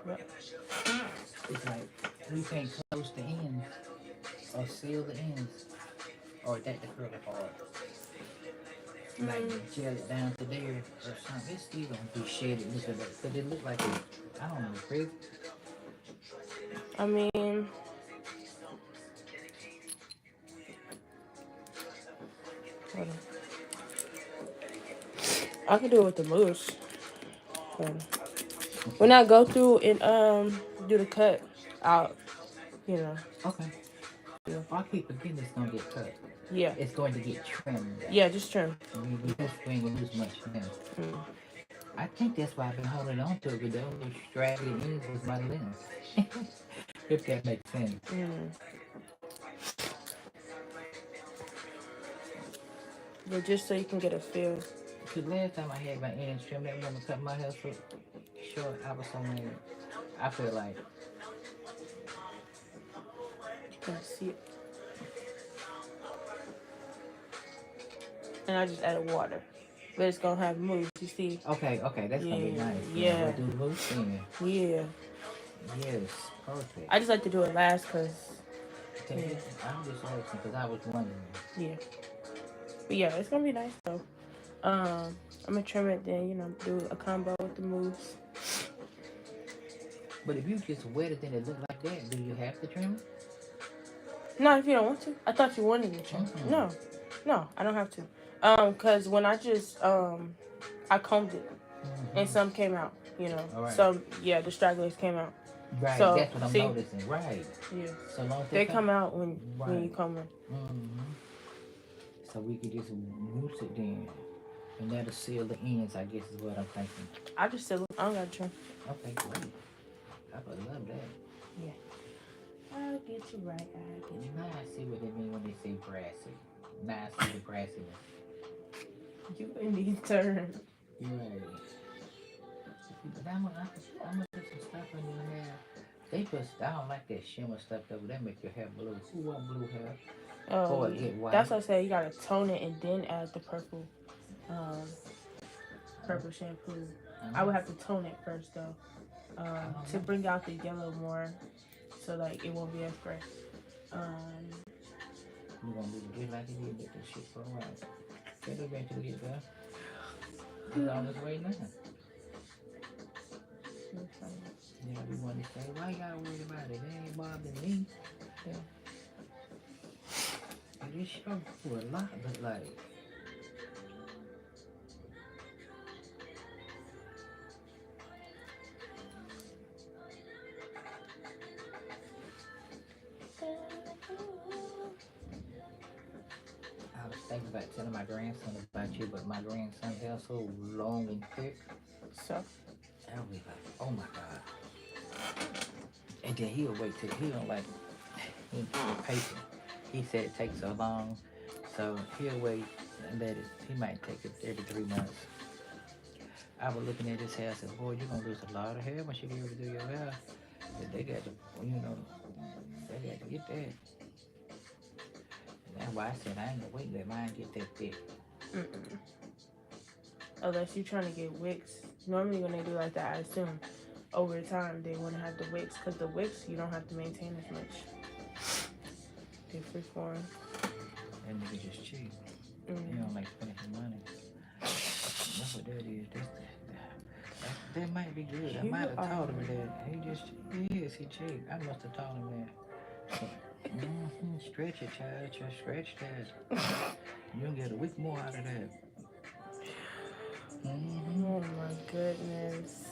Yep. It's like you can't close the ends or seal the ends or that the curly part. Like Mm, gel it down to there or something. It's still gonna be shaded. Look at that. Cause it look like a, I don't know, crazy. I mean, hold on. I could do it with the mousse. But when I go through and do the cut, I'll you know Okay. yeah I keep forgetting it's gonna get cut. yeah It's going to get trimmed. yeah just trim. We ain't gonna lose much now. Mm. I think that's why I've been holding on to it, because those little straggly ends was my lens. If that makes sense. Mm. But just so you can get a feel. Because last time I had my ends trimmed, that woman cut my hair so short, I was so mad. I feel like, You can see it. And I just added water. But it's gonna have mousse, you see? okay, that's gonna be Yeah, nice. Then we'll yeah, do the mousse then. yeah. Yes, perfect. I just like to do it last because, Okay, yeah, I'm just asking because I was wondering. yeah. But yeah, it's gonna be nice though. I'm gonna trim it then, do a combo with the mousse. But if you just wet it and it look like that, do you have to trim it? No, if you don't want to. I thought you wanted to trim. Mm-hmm. No, no, I don't have to. Cause when I just I combed it and Mm-hmm. some came out. All right. Some yeah, the stragglers came out. Right, So that's what I'm see, noticing. Right. yeah, So long as they they come. come out when you Right. comb them. Mm-hmm. So we could just mousse it then. And that'll seal the ends, I guess is what I'm thinking. I just still I don't got to trim. Okay, great. I would love that. Yeah, I'll get you right. I'll get you. Now I see what they mean when they say brassy. Now I see the brassiness. You in these turns. You're right. But I'm gonna put some stuff in your hair. They put, I don't like that shimmer stuff though. That make your hair blue. Who want blue hair? Oh Or it yeah, get white. that's what I said. You gotta tone it and then add the um, purple shampoo. I would have to tone it first though, I don't to know. bring out the yellow more, so like it won't be as bright. Um, You gonna do just like you did with this shit for a while. It'll eventually get there. It's on its way now. Yeah, we want to say, why y'all worried about it? They ain't bothering me. Yeah. And this show for a lot, but like, I was thinking about telling my grandson about you, but my grandson's hair so long and thick. so I'll be like, oh my God. And then he'll wait till he don't like, he ain't patient. He said it takes so long, so he'll wait and let it, he might take it every 3 months. I was looking at his hair, I said, boy, you're gonna lose a lot of hair once you get ready to do your hair. But they got to, you know, they got to get that. And that's why I said I ain't gonna wait let mine get that thick. mm-mm. Unless you're trying to get wigs. Normally when they do like that, I assume over time they want to have the wigs because the wigs you don't have to maintain as much. They freeform. That nigga just cheap. He Mm. don't like spending his money. That's what that is. That might be good. I You might have are told him that. He cheap. I must have told him that. Stretch it, child. Just stretch that. You'll get a week more out of that. Oh my goodness.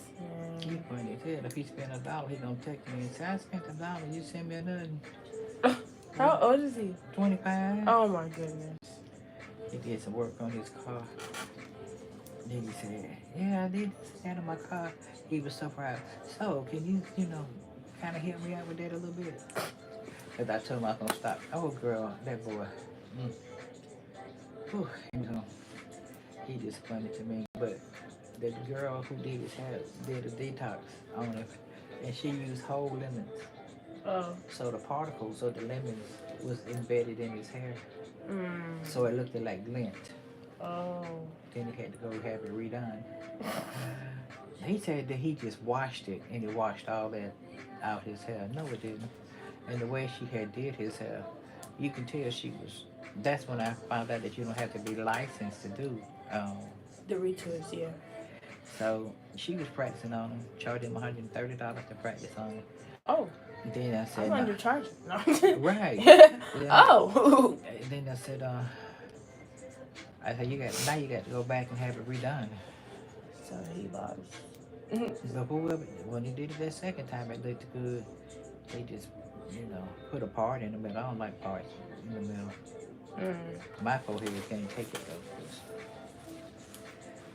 He funny as hell. If he spend $1, he gonna text me and say, I spent $1, you send me nothing. How old is he? 25. Oh my goodness. He did some work on his car. Then he said, yeah, I did this out of my car. He was so proud. So, can you, kind of help me out with that a little bit? Because I told him I was going to stop. Oh, girl, that boy. Mm. Whew, he just funny to me. But the girl who did his hair did a detox on it. And she used whole lemons. Oh. So the particles of the lemons was embedded in his hair. Mm. So it looked like lint. Oh. Then he had to go have it redone. He said that he just washed it and it washed all that out his hair. No, it didn't. And the way she had did his hair, you can tell she was. That's when I found out that you don't have to be licensed to do. Um, The retwist, yeah. so she was practicing on him, charged him $130 to practice on him. Oh, Then I I'm said, nah. undercharging. No. Right. Then Oh. then I said, you got to go back and have it redone. So he lost. But whoever, when he did it that second time, it looked good. They just, put a part in the middle. I don't like parts in the middle. Mm. My forehead can't take it though, 'cause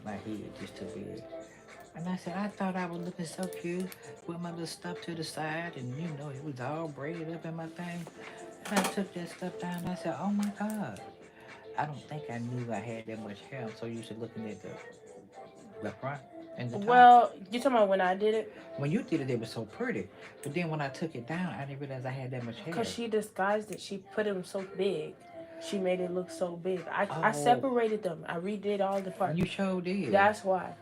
my head just too big. And I said, I thought I was looking so cute with my little stuff to the side, and it was all braided up in my thing. And I took that stuff down, and I said, oh my God. I don't think I knew I had that much hair. I'm so used to looking at the front and the top. Well, you talking about when I did it? When you did it, it was so pretty. But then when I took it down, I didn't realize I had that much hair. Because she disguised it. She put them so big. She made it look so big. I Oh. separated them. I redid all the parts. You sure did. That's why.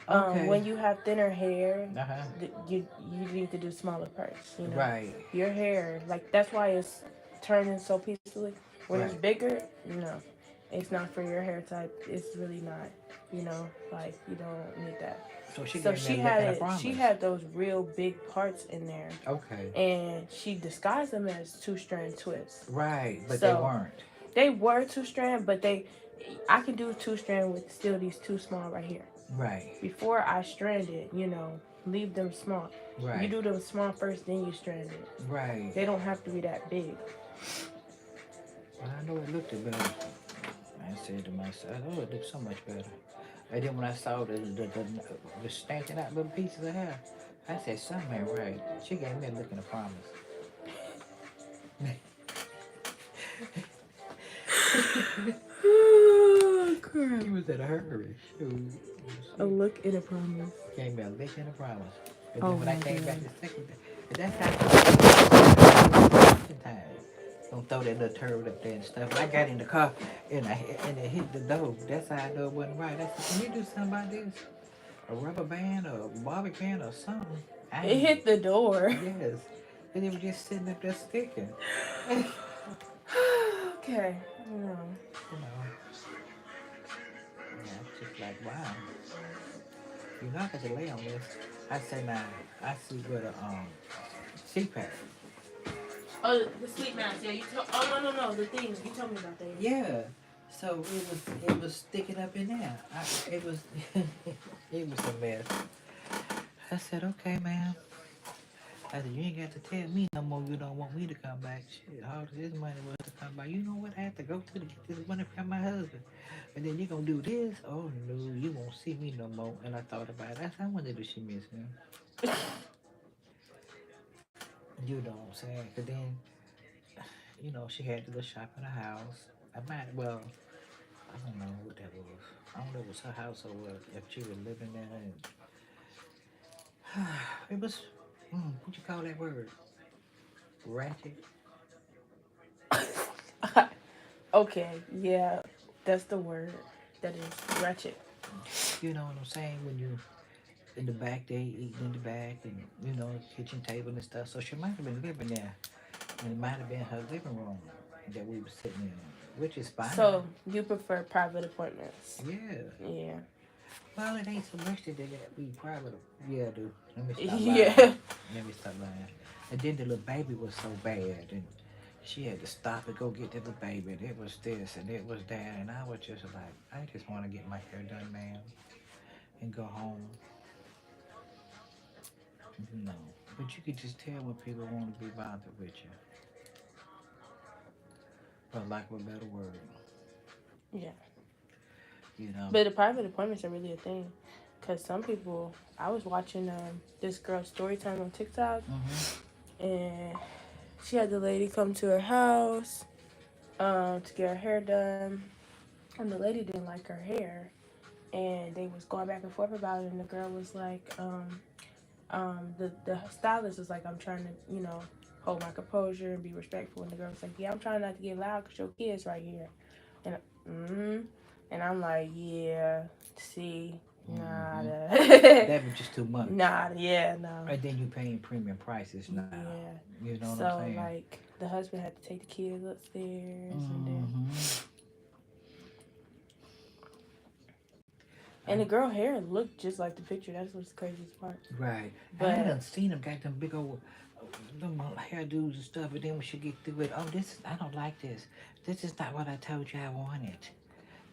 Okay. When you have thinner hair, Uh-huh. you need to do smaller parts. You know? Right. Your hair, like, that's why it's turning so peacefully. When it's Right. bigger, it's not for your hair type. It's really not. Like, you don't need that. So she So gave she me a had lick of it. promise. She had those real big parts in there, Okay. and she disguised them as 2-strand twists. Right, but So- they weren't. They were 2-strand, but I can do 2-strand with still these two small right here. Right. Before I strand it, leave them small. Right. You do them small first, then you strand it. Right. They don't have to be that big. Well, I know it looked better. I said to myself, oh, it looks so much better. And then when I saw the standing out little pieces of hair, I said, something ain't right. She gave me a look and a promise. Oh, crap. He was in a hurry. Shoot. A look and a promise. Gave me a lick and a promise. And then Oh when I my came back God. the second time, and that's how time. Don't throw that little turd up there and stuff. When I got in the car and it hit the door, that's how I know it wasn't right. I said, can you do something about this? A rubber band or a bobby pin or something? It hit the door. Yes. And it was just sitting up there sticking. Okay. Yeah, it's just like, wow. I could lay on this. I say now, I see where the CPAP. Oh, the sleep mask. Yeah, no. The things you told me about that. Yeah. So it was sticking up in there. It was it was a mess. I said, okay, ma'am. I said, you ain't got to tell me no more you don't want me to come back. Shit, all this money was to come back. You know what? I have to go to get this money from my husband. And then you gonna do this? Oh no, you won't see me no more. And I thought about it. I said, I wonder if she miss him. You know what I'm saying? Cause then, she had to go shop in the house. I don't know what that was. I don't know if it was her house or what, if she was living there. And it was, what you call that word? Ratchet? Okay, yeah, that's the word. That is ratchet. You know what I'm saying? When you in the back, they eating in the back, and kitchen table and stuff. So she might have been living there, and it might have been her living room that we were sitting in, which is fine. So you prefer private appointments? Yeah. Yeah. Well, it ain't so much that we private. Yeah, dude. Let me stop Yeah. lying. Let me stop lying. And then the little baby was so bad, and she had to stop and go get the little baby, and it was this and it was that, and I was just like, I just want to get my hair done, ma'am, and go home. No, but you could just tell when people want to be bothered with you. For lack of a better word. Yeah. You know. But the private appointments are really a thing. Because some people, I was watching this girl's story time on TikTok, and she had the lady come to her house to get her hair done, and the lady didn't like her hair, and they was going back and forth about it, and the girl was like, the stylist was like, I'm trying to, hold my composure and be respectful, and the girl was like, yeah, I'm trying not to get loud because your kid's right here, and and I'm like, yeah, see, Nah, That was just too much. nah, yeah, no. And then you paying premium prices now. Yeah. You know what So I'm saying? like the husband had to take the kids upstairs, and then Mm-hmm. the girl hair looked just like the picture. That's what's the craziest part. Right. And I But done seen them got them big old them hairdos and stuff, and then we should get through it. Oh, I don't like this. This is not what I told you I wanted.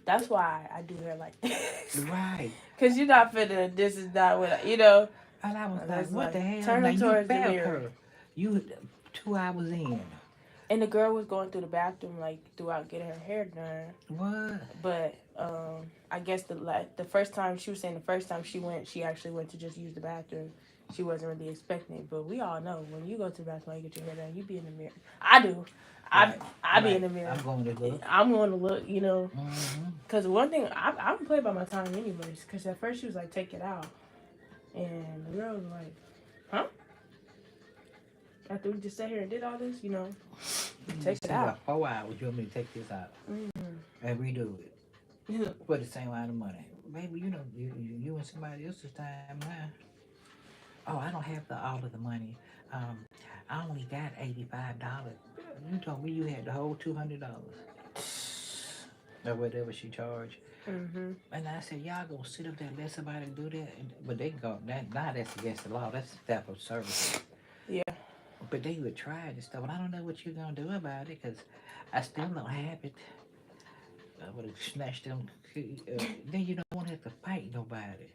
that's why I do hair like this. Right. Cause you're not finna. This is not what you know. And I was like, That's what the like hell? turn Now them you towards the failed mirror. her. You 2 hours in. And the girl was going through the bathroom like throughout getting her hair done. What? But I guess the first time she was saying the first time she actually went to just use the bathroom. She wasn't really expecting it, but we all know when you go to the bathroom and you get your hair done, you be in the mirror. I do. Right. I be in the mirror. I'm going to look. I'm going to look, you know. Mm-hmm. Because one thing, I don't play by my time anyways. Because at first she was like, take it out. And the girl was like, huh? After we just sat here and did all this, you know, take it out. About 4 hours, you want me to take this out and redo it for the same amount of money. Baby, you know, you and somebody else's time now. Oh, I don't have all of the money. I only got $85. You told me you had the whole $200 or whatever she charged. Mm-hmm. And I said, y'all gonna sit up there and let somebody do that? But they go now that's against the law. That's theft of service. Yeah. But they would try it and stuff. And I don't know what you're gonna do about it because I still don't have it. I would have snatched them. Then you don't want to have to fight nobody.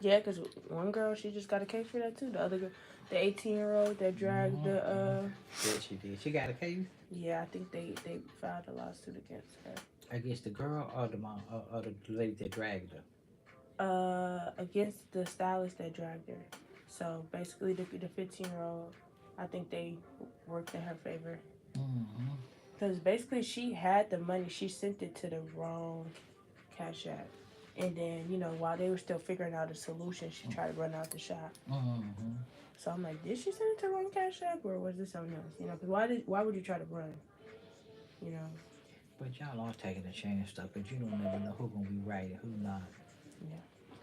Yeah, because one girl, she just got a case for that too. The other girl, the 18-year-old that dragged the. Yeah, she did. She got a case? Yeah, I think they filed a lawsuit against her. Against the girl or the mom or the lady that dragged her? Against the stylist that dragged her. So basically, the 15-year-old, I think they worked in her favor. Because basically, she had the money. She sent it to the wrong Cash App. And then, you know, while they were still figuring out a solution, she tried to run out the shop. So I'm like, did she send it to the wrong Cash App or was this something else? You know, because why would you try to run? You know? But y'all are taking a chance stuff because you don't never know who's going to be right and who not. Yeah.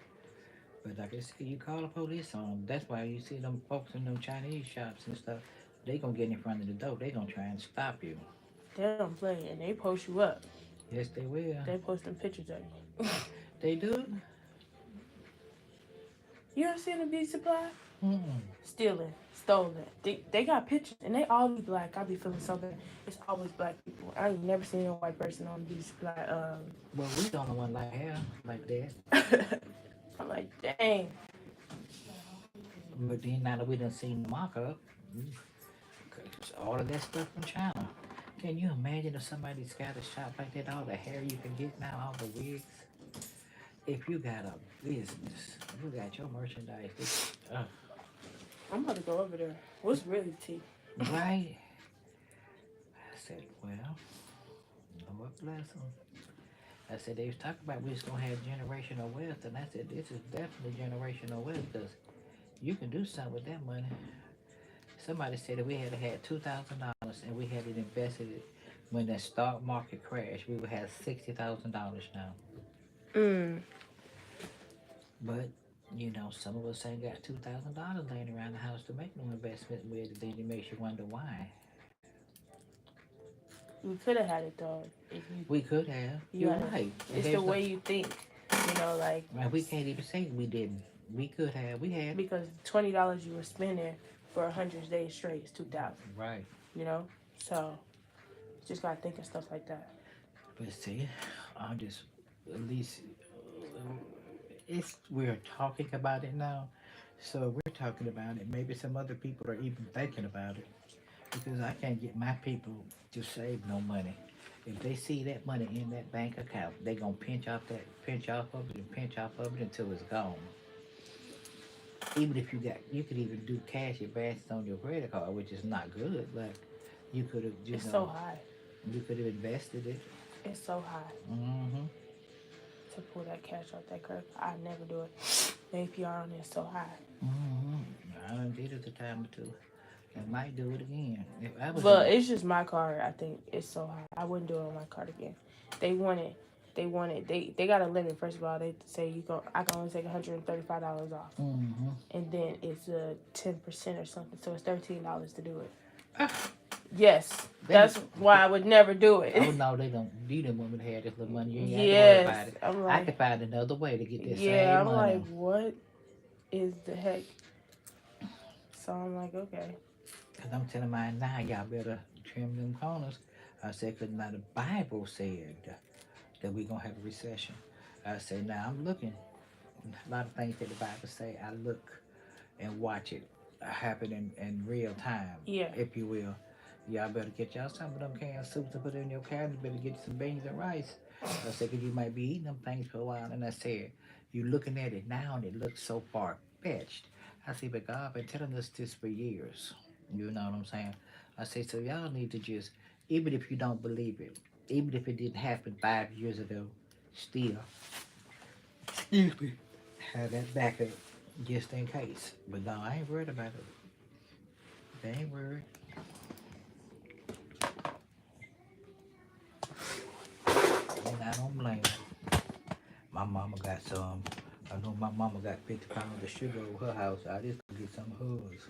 But like I said, you call the police on them. That's why you see them folks in them Chinese shops and stuff. They going to get in front of the door. They going to try and stop you. They don't play and they post you up. Yes, they will. They posting pictures of you. They do? You ever seen a beauty supply? Mm-mm. Stealing, stolen. They got pictures and they all be black. I be feeling so bad. It's always black people. I ain't never seen a white person on beauty supply. Well, we the only one like hair like that. I'm like, dang. But then now that we done seen the mock-up, all of that stuff from China. Can you imagine if somebody's got a shop like that, all the hair you can get now, all the wigs? If you got a business, you got your merchandise. I'm about to go over there. What's really tea? Right? I said, well, Lord bless them. I said, they was talking about we was going to have generational wealth, and I said, this is definitely generational wealth because you can do something with that money. Somebody said that we had $2,000 and we had it invested when the stock market crashed. We would have $60,000 now. But, you know, some of us ain't got $2,000 laying around the house to make no investment with it. Then it makes you wonder why. We could have had it though. We could have. You're right. It's the way you think. You know, like. We can't even say we didn't. We could have. We had. Because $20 you were spending for 100 days straight is $2,000. Right. You know? So, just gotta think of stuff like that. But see, I'm just, at least, we're talking about it now. So we're talking about it. Maybe some other people are even thinking about it. Because I can't get my people to save no money. If they see that money in that bank account, they gonna pinch off of it until it's gone. Even if you could even do cash advances on your credit card, which is not good. Like you could have, it's so high. You could have invested it. It's so high. To pull that cash off that credit card, I never do it. The APR on it is so high. I done did it a time or two. I might do it again. But it's just my card. I think it's so high. I wouldn't do it on my card again. They wanted They got a limit. First of all, they say I can only take $135 off, Mm-hmm. and then it's a 10% or something, so it's $13 to do it. Ah, Yes, they, that's why I would never do oh it. no, they don't. You didn't want me to have this little money. You ain't got to worry Yes, about it. I'm I like, could find another way to get that yeah, same I'm money. like, what is the heck? So I'm like, okay. Cause I'm telling mine now, y'all better trim them corners. I said, cause now the Bible said that we gonna have a recession. I said, now I'm looking. A lot of things that the Bible say, I look and watch it happen in real time, Yeah. if you will. Y'all better get y'all some of them canned soups and put it in your cabinet. Better get you some beans and rice. I said, cause you might be eating them things for a while. And I said, you looking at it now and it looks so far fetched. I said, but God been telling us this for years. You know what I'm saying? I say, so y'all need to just, even if you don't believe it, even if it didn't happen 5 years ago, still, excuse me, have that backup just in case. But no, I ain't worried about it. They ain't worried. And I don't blame them. My mama got some. I know my mama got 50 pounds of sugar over her house. I just get some of hers.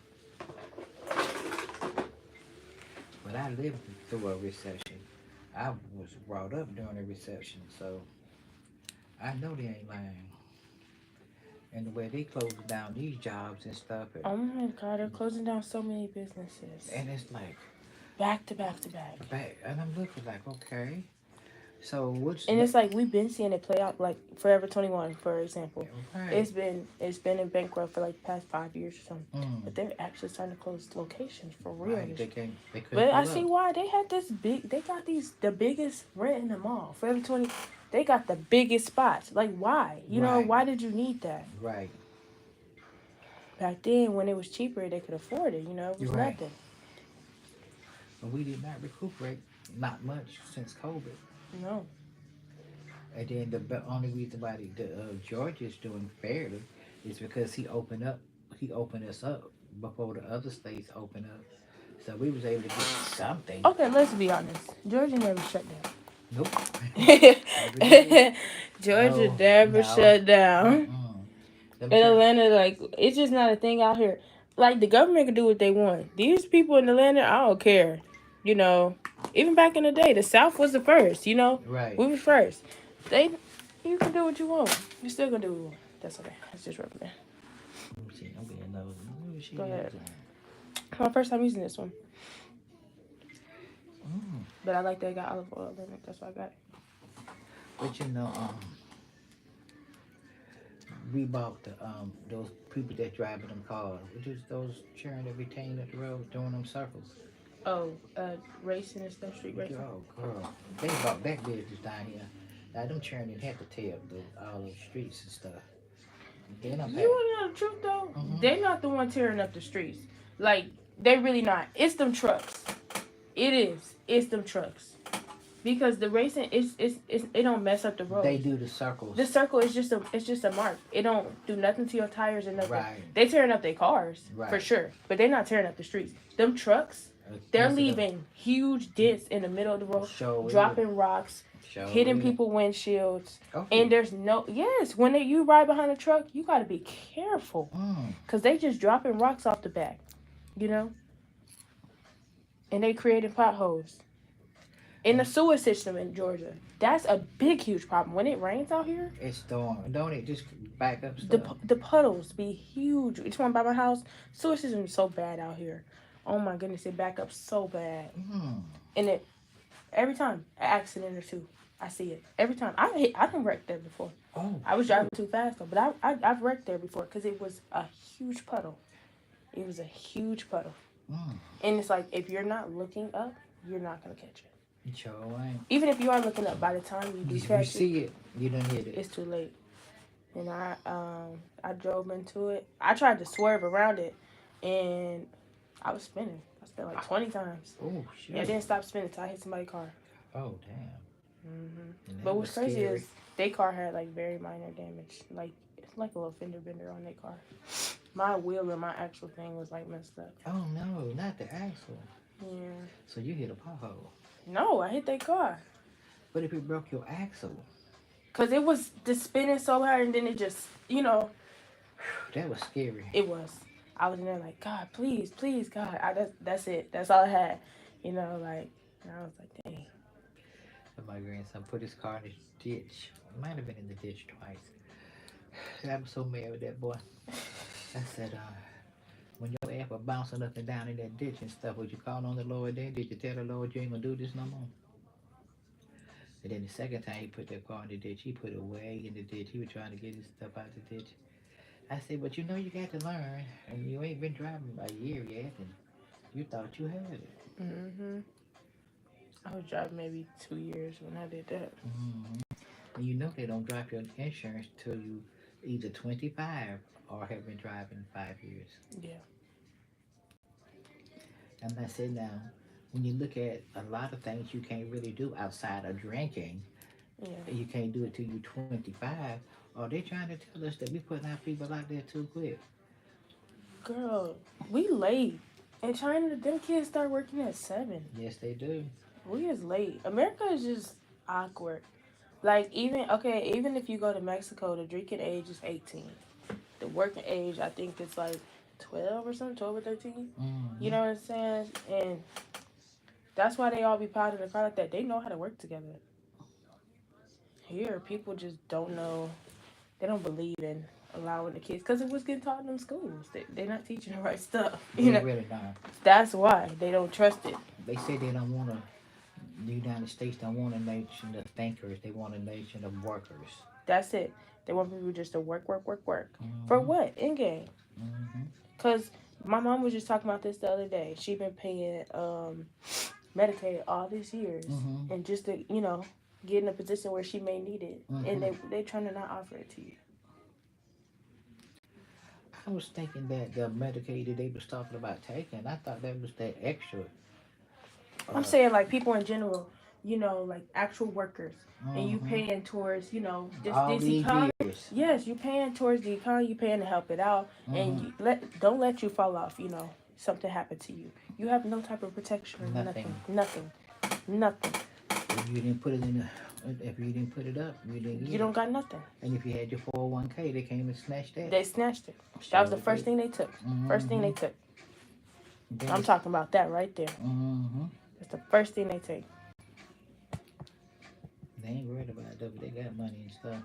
But I lived through a recession. I was brought up during a recession, so I know they ain't lying. And the way they closed down these jobs and stuff, Oh my God, they're closing down so many businesses. and it's like Back to back to back. and I'm looking like, okay, so what's And it's like we've been seeing it play out, like Forever 21, for example. right? It's been in bankrupt for like the past 5 years or something. Mm, But they're actually starting to close locations for real. right, they couldn't But I pull see up. why they had they got the biggest rent in the mall. Forever 20, they got the biggest spots. Like why? You know, Right, why did you need that? right, Back then when it was cheaper, they could afford it, you know, it was you're right. nothing. But we did not recuperate, not much since COVID. No. And then the only reason why Georgia's doing fairly is because he opened us up before the other states opened up. So we was able to get something. Okay, let's be honest. Georgia never shut down. Nope. Never did. Georgia No, never no. shut down. Mm-mm. Them In church. Atlanta, like it's just not a thing out here. Like the government can do what they want. These people in Atlanta, I don't care. You know, even back in the day, the South was the first. You know, Right. we were first. They, you can do what you want. You still gonna do what you want. That's okay. That's just rubbing it. Let me see. I'm getting nosy. Where she Go is ahead. at? My first time using this one, Mm. but I like that it got olive oil in it. That's why I got it. But you know, we bought the those people that driving them cars, which is those cheering every team at the road doing them circles. Oh, racing and stuff, street racing. Oh girl, they bought that business down here. Now them cheering didn't have to tell all those streets and stuff. They don't You have. wanna know the truth though? Mm-hmm. They're not the one tearing up the streets. Like they really not. It's them trucks. It is. It's them trucks. Because the racing it don't mess up the road. They do the circles. The circle is just a mark. It don't do nothing to your tires or nothing. Right. They tearing up their cars for Right. sure, but they're not tearing up the streets. Them trucks, they're That's leaving huge dents in the middle of the road, Show dropping rocks, hitting people windshields, Okay. and there's no when you ride behind a truck, you got to be careful because they just dropping rocks off the back, you know, and they creating potholes. In the sewer system in Georgia, that's a big, huge problem. When it rains out here, It's storm. Don't it just back up the stuff? the puddles be huge. Each one by my house, sewer system is so bad out here. Oh my goodness, it back up so bad, and it every time an accident or two, I see it every time. I done wrecked there before. Oh, I was driving too fast though, but I've wrecked there before because it was a huge puddle. It was a huge puddle, and it's like if you're not looking up, you're not gonna catch it. Sure ain't. Even if you are looking up, by the time you do You catch see it, you done hit it. it's too late. And I drove into it. I tried to swerve around it, and I was spinning. I spun like 20 times. Oh shit. Yeah, I didn't stop spinning until I hit somebody's car. Oh damn. But what's crazy is their car had like very minor damage. Like it's like a little fender bender on their car. My wheel and my actual thing was like messed up. Oh no, not the axle. Yeah. So you hit a pothole. No, I hit their car. But if it broke your axle. Cause it was just spinning so hard, and then it just, That was scary. it was. I was in there like, God, please, please, God. That's it. That's all I had. Like, and I was like, dang. And my grandson put his car in the ditch. Might have been in the ditch twice. I was so mad with that boy. I said, when your ass was bouncing up and down in that ditch and stuff, would you call on the Lord then? Did you tell the Lord you ain't gonna do this no more? And then the second time he put that car in the ditch, he put it way in the ditch. He was trying to get his stuff out the ditch. I said, but you know you got to learn, and you ain't been driving a year yet, and you thought you had it. I was driving maybe 2 years when I did that. And you know they don't drop your insurance till you either 25 or have been driving 5 years. Yeah. And I said now, when you look at a lot of things you can't really do outside of drinking, Yeah. you can't do it till you're 25. Or they trying to tell us that we putting our people out there too quick. Girl, we late. In China, them kids start working at 7. Yes, they do. We is late. America is just awkward. Like, even if you go to Mexico, the drinking age is 18. The working age, I think it's like 12 or something, 12 or 13. Mm-hmm. You know what I'm saying? And that's why they all be piling in the car like that. They know how to work together. Here, people just don't know. They don't believe in allowing the kids because it was getting taught in them schools. They're not teaching the right stuff. They really not. That's why they don't trust it. They say they don't want to. The United States don't want a nation of thinkers. They want a nation of workers. That's it. They want people just to work. Mm-hmm. For what? In game. Mm-hmm. Because my mom was just talking about this the other day. She been paying Medicaid all these years. Mm-hmm. And just to, get in a position where she may need it. Mm-hmm. And they trying to not offer it to you. I was thinking that the Medicaid that they was talking about taking, I thought that was that extra. I'm saying like people in general, like actual workers. Mm-hmm. And you paying towards, just all this these economy. years. Yes, you paying towards the economy. You paying to help it out. Mm-hmm. And don't let you fall off, something happened to you. You have no type of protection or nothing. If you didn't put it in if you didn't put it up, you don't got nothing. And if you had your 401k, they came and snatched that. They snatched it. That was the first thing they took. Mm-hmm. First thing they took. That I'm talking about that right there. Mm-hmm. It's the first thing they take. They ain't worried about it, but they got money and stuff.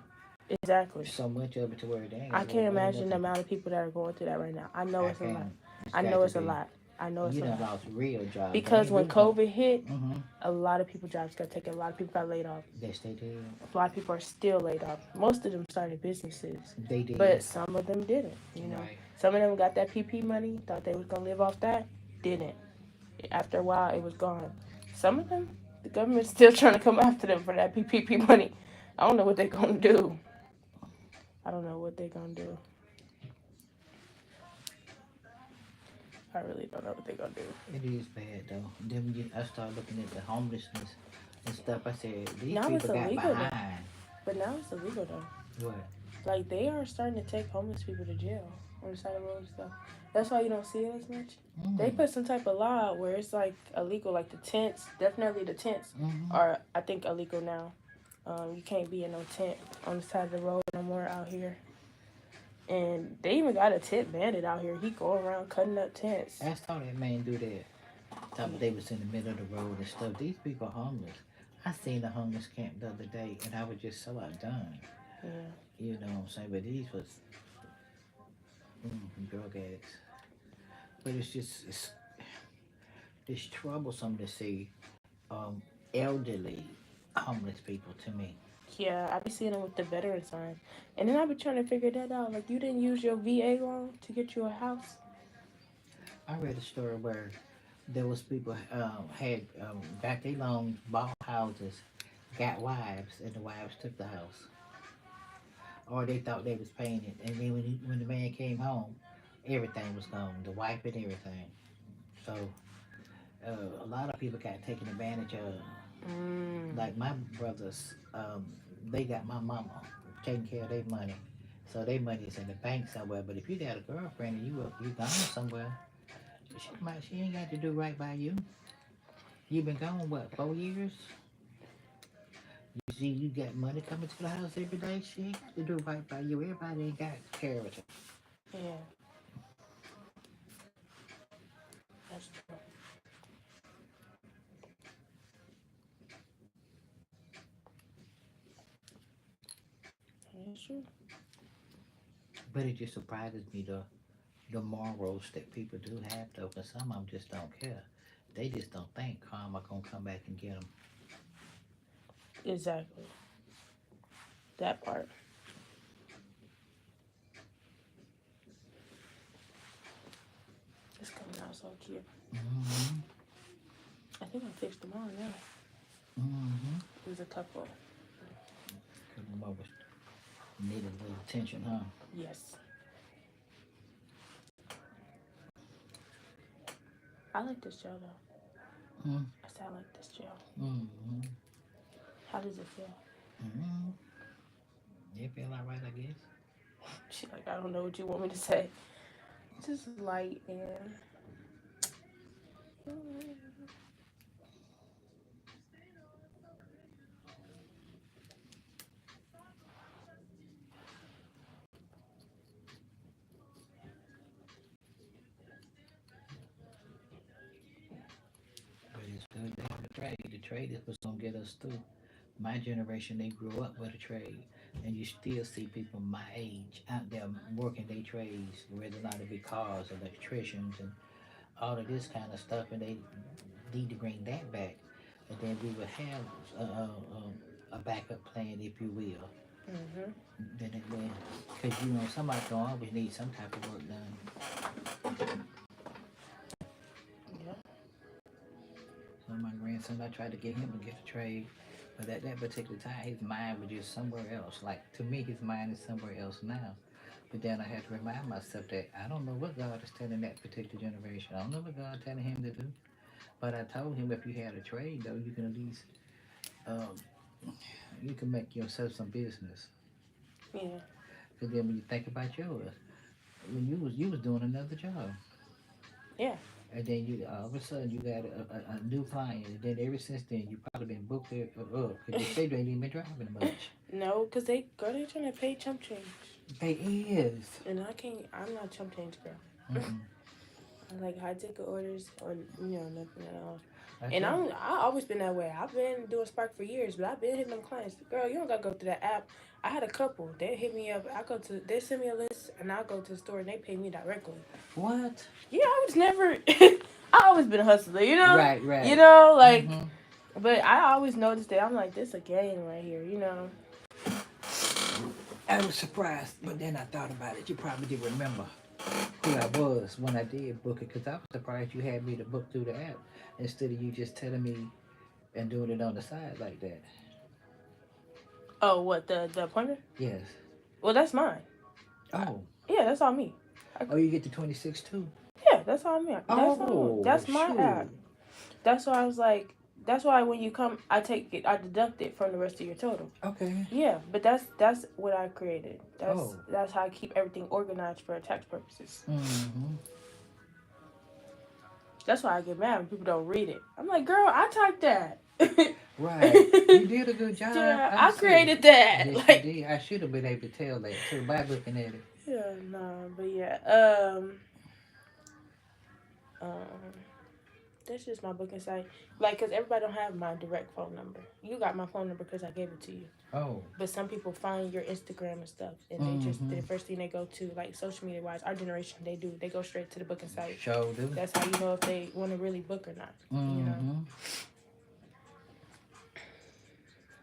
Exactly. So much of it to where they ain't. I can't imagine the amount of people that are going through that right now. I know it's a lot. I know it's a lot. You done lost real jobs. Because when COVID hit, mm-hmm. a lot of people jobs got taken. A lot of people got laid off. Yes, they did. A lot of people are still laid off. Most of them started businesses. They did. But some of them didn't, Right. Some of them got that PP money, thought they was going to live off that, didn't. After a while, it was gone. Some of them, the government's still trying to come after them for that PPP money. I don't know what they're going to do. I don't know what they're going to do. I really don't know what they're going to do. It is bad, though. Then I started looking at the homelessness and stuff. I said, these now people got behind. Though. But now it's illegal, though. What? Like, they are starting to take homeless people to jail on the side of the road and stuff. That's why you don't see it as much. Mm. They put some type of law out where it's, like, illegal. Like, the tents, definitely the tents are, I think, illegal now. You can't be in no tent on the side of the road no more out here. And they even got a tent bandit out here. He go around cutting up tents. I saw that man do that. Thought they was in the middle of the road and stuff. These people are homeless. I seen a homeless camp the other day, and I was just so outdone. Yeah. You know what I'm saying? But these was drug addicts. But it's troublesome to see elderly homeless people to me. Yeah, I be seeing them with the veteran sign. And then I be trying to figure that out. Like, you didn't use your VA loan to get you a house? I read a story where there was people had got their loans, bought houses, got wives, and the wives took the house. Or they thought they was paying it. And then when the man came home, everything was gone, the wife and everything. So a lot of people got taken advantage of. Like my brothers, they got my mama taking care of their money. So their money is in the bank somewhere. But if you got a girlfriend and you gone somewhere, she ain't got to do right by you. You been gone, what, 4 years? You you got money coming to the house every day. She ain't got to do right by you. Everybody ain't got character. Yeah, that's true. That's true. But it just surprises me the morals that people do have though. Cause some of them just don't care. They just don't think karma gonna come back and get them. Exactly. That part. It's coming out so cute. Mm-hmm. I think I fixed them all now. Mm-hmm. There's a couple. Cause them always needed a little attention, huh? Yes. I like this gel though. Mm-hmm. I said I like this gel. Mm-hmm. How does it feel? Mm-hmm. It feel alright, I guess. She's like, I don't know what you want me to say. Just light and. But it's good to have the trade. The trade is what's gonna get us through. My generation, they grew up with a trade, and you still see people my age out there working their trades, whether or not it be cars, electricians, and all of this kind of stuff, and they need to bring that back. And then we would have a backup plan, if you will. Mm-hmm. Then, because you know somebody gonna always need some type of work done. Yeah. So my grandson, I tried to get him to get a trade, but at that particular time, his mind was just somewhere else. Like to me, his mind is somewhere else now. But then I had to remind myself that I don't know what God is telling that particular generation. I don't know what God telling him to do. But I told him if you had a trade though, you can at least um, you can make yourself some business. Yeah. Because then when you think about yours, when you was doing another job, Yeah. and then you all of a sudden you got a new client, and then ever since then you probably been booked it up because your schedule ain't even been driving much. No, because they trying to pay chump change. They is. And I can't, I'm not chump change girl. Mm-mm. I like high ticket orders or, nothing at all. I And tell you. I always been that way. I've been doing Spark for years, but I've been hitting them clients. Girl, you don't gotta go through that app. I had a couple. They hit me up. They send me a list, and I go to the store and they pay me directly. What? Yeah, I was never. I always been a hustler, Right, right. like. Mm-hmm. But I always noticed that I'm like, this a game right here. I was surprised, but then I thought about it. You probably did remember who I was when I did book it, because I was surprised you had me to book through the app instead of you just telling me and doing it on the side like that. Oh, what the appointment? Yes. Well, that's mine. Oh. Yeah, that's all me. Oh, you get the 26 too? Yeah, that's all me. Oh, That's my app. shoot. That's why I was like, that's why when you come, I deduct it from the rest of your total. Okay. Yeah, but that's what I created. Oh. That's how I keep everything organized for tax purposes. Mm-hmm. That's why I get mad when people don't read it. I'm like, girl, I typed that. Right. You did a good job. Yeah, I I see. created that. Yes, Like, you did. I should have been able to tell that too by looking at it. yeah, no, but yeah, um, that's just my booking site. Like, cause everybody don't have my direct phone number. You got my phone number because I gave it to you. Oh. But some people find your Instagram and stuff, and they just Mm-hmm. the first thing they go to, like social media wise, our generation they go straight to the booking site. Sure do. That's how you know if they want to really book or not. Mm-hmm.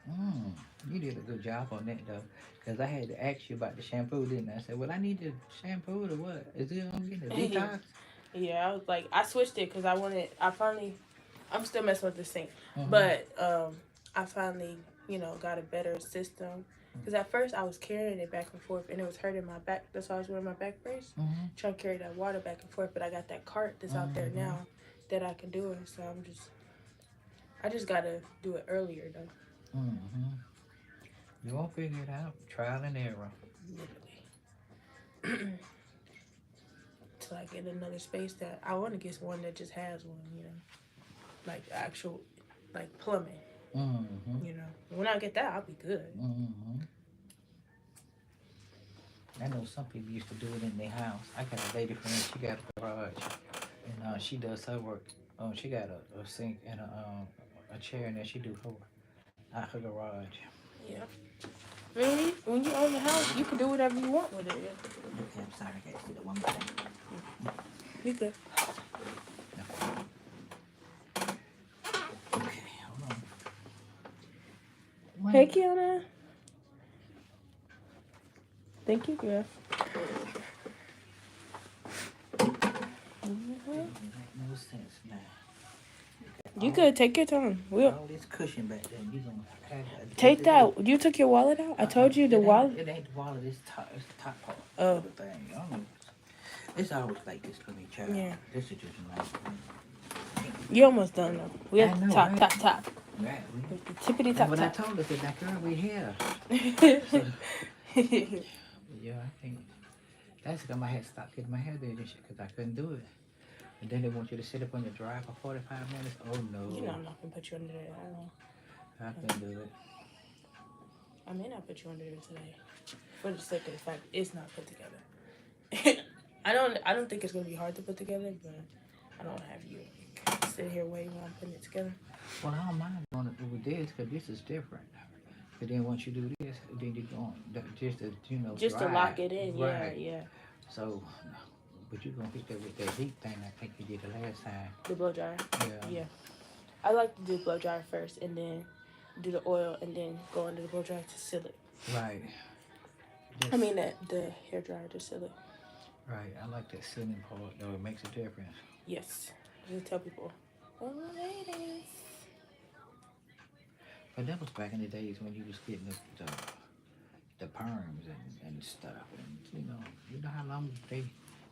Mm. You did a good job on that though, because I had to ask you about the shampoo, didn't I? I said, well, I need the shampoo or what? Is it I'm getting a detox? Yeah, I was like, I switched it because I'm still messing with the sink, Mm-hmm. but I finally, got a better system. Because at first I was carrying it back and forth and it was hurting my back. That's why I was wearing my back brace, Mm-hmm. trying to carry that water back and forth. But I got that cart that's out there now that I can do it. So I just gotta do it earlier though. Mm-hmm. You won't figure it out. Trial and error. Literally. Till I get another space I want to get one that just has one, like actual, like plumbing. Mm-hmm. You know, when I get that, I'll be good. Mm-hmm. I know some people used to do it in their house. I got a lady friend, she got a garage, and she does her work. She got a sink and a chair, and then she do her work out her garage. Yeah. Really? When you own the house, you can do whatever you want with it. Yeah. Okay, I'm sorry, I got to see the one more thing. You good. Okay, hold on. What? Hey, Kiana. Thank you, girl. It make no sense now. You could take your time. We'll All this cushion back there, you gonna have take that. You took your wallet out? I told you the wallet. It ain't the wallet. It's the top part Oh. of the thing. I don't know. It's always like this for me, child. Yeah. This is just nice. You almost done though. We I at know, the top, right? top, top. Right. The tippity And top, when I top. told her, I said, "Now, girl, we here." So, yeah, I think that's because I had stopped getting my hair did and shit because I couldn't do it. And then they want you to sit up on your drive for 45 minutes. Oh no. You know I'm not gonna put you under there. I couldn't do it. I may not put you under there today, for the sake of the fact it's not put together. I don't think it's gonna be hard to put together, but I don't have you sit here waiting while I'm putting it together. Well, I don't mind doing it with this because this is different. But then once you do this, then you go on just to Just to dry. lock it in, Right. yeah. So, but you're gonna hit that with that heat thing. I think you did the last time. The blow dryer. Yeah. Yeah. I like to do blow dryer first and then do the oil and then go under the blow dryer to seal it. Right. I mean the hair dryer to seal it. Right. I like that sealing part though. It makes a difference. Yes. I tell people. Oh, ladies. But that was back in the days when you was getting the perms and stuff. And you know how long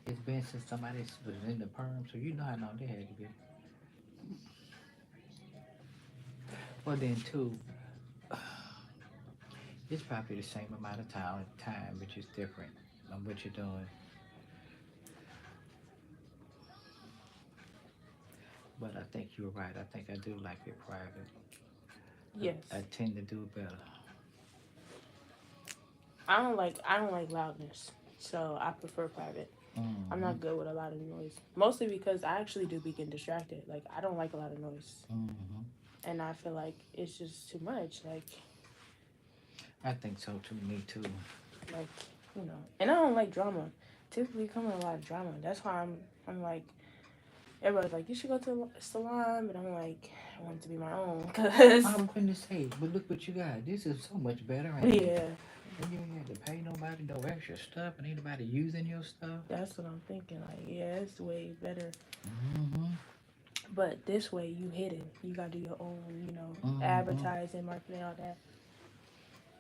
it's been since somebody was in the perm, so you know how long they had to be. Well then too, it's probably the same amount of time, but it's different on what you're doing. But I think you're right. I think I do like it private. Yes. I tend to do it better. I don't like loudness, so I prefer private. Mm-hmm. I'm not good with a lot of noise, mostly because I actually do be getting distracted. Like I don't like a lot of noise, Mm-hmm. and I feel like it's just too much. Like I think so too. Me too. and I don't like drama. Typically, come with a lot of drama. That's why I'm like, everybody's like, you should go to a salon, but I'm like, I want it to be my own, cause I'm finna say, but look what you got. This is so much better. yeah. And you ain't had to pay nobody no extra stuff, and ain't nobody using your stuff. That's what I'm thinking. Like, yeah, it's way better. Mm-hmm. But this way, you hidden. You gotta do your own, Mm-hmm. advertising, marketing, all that.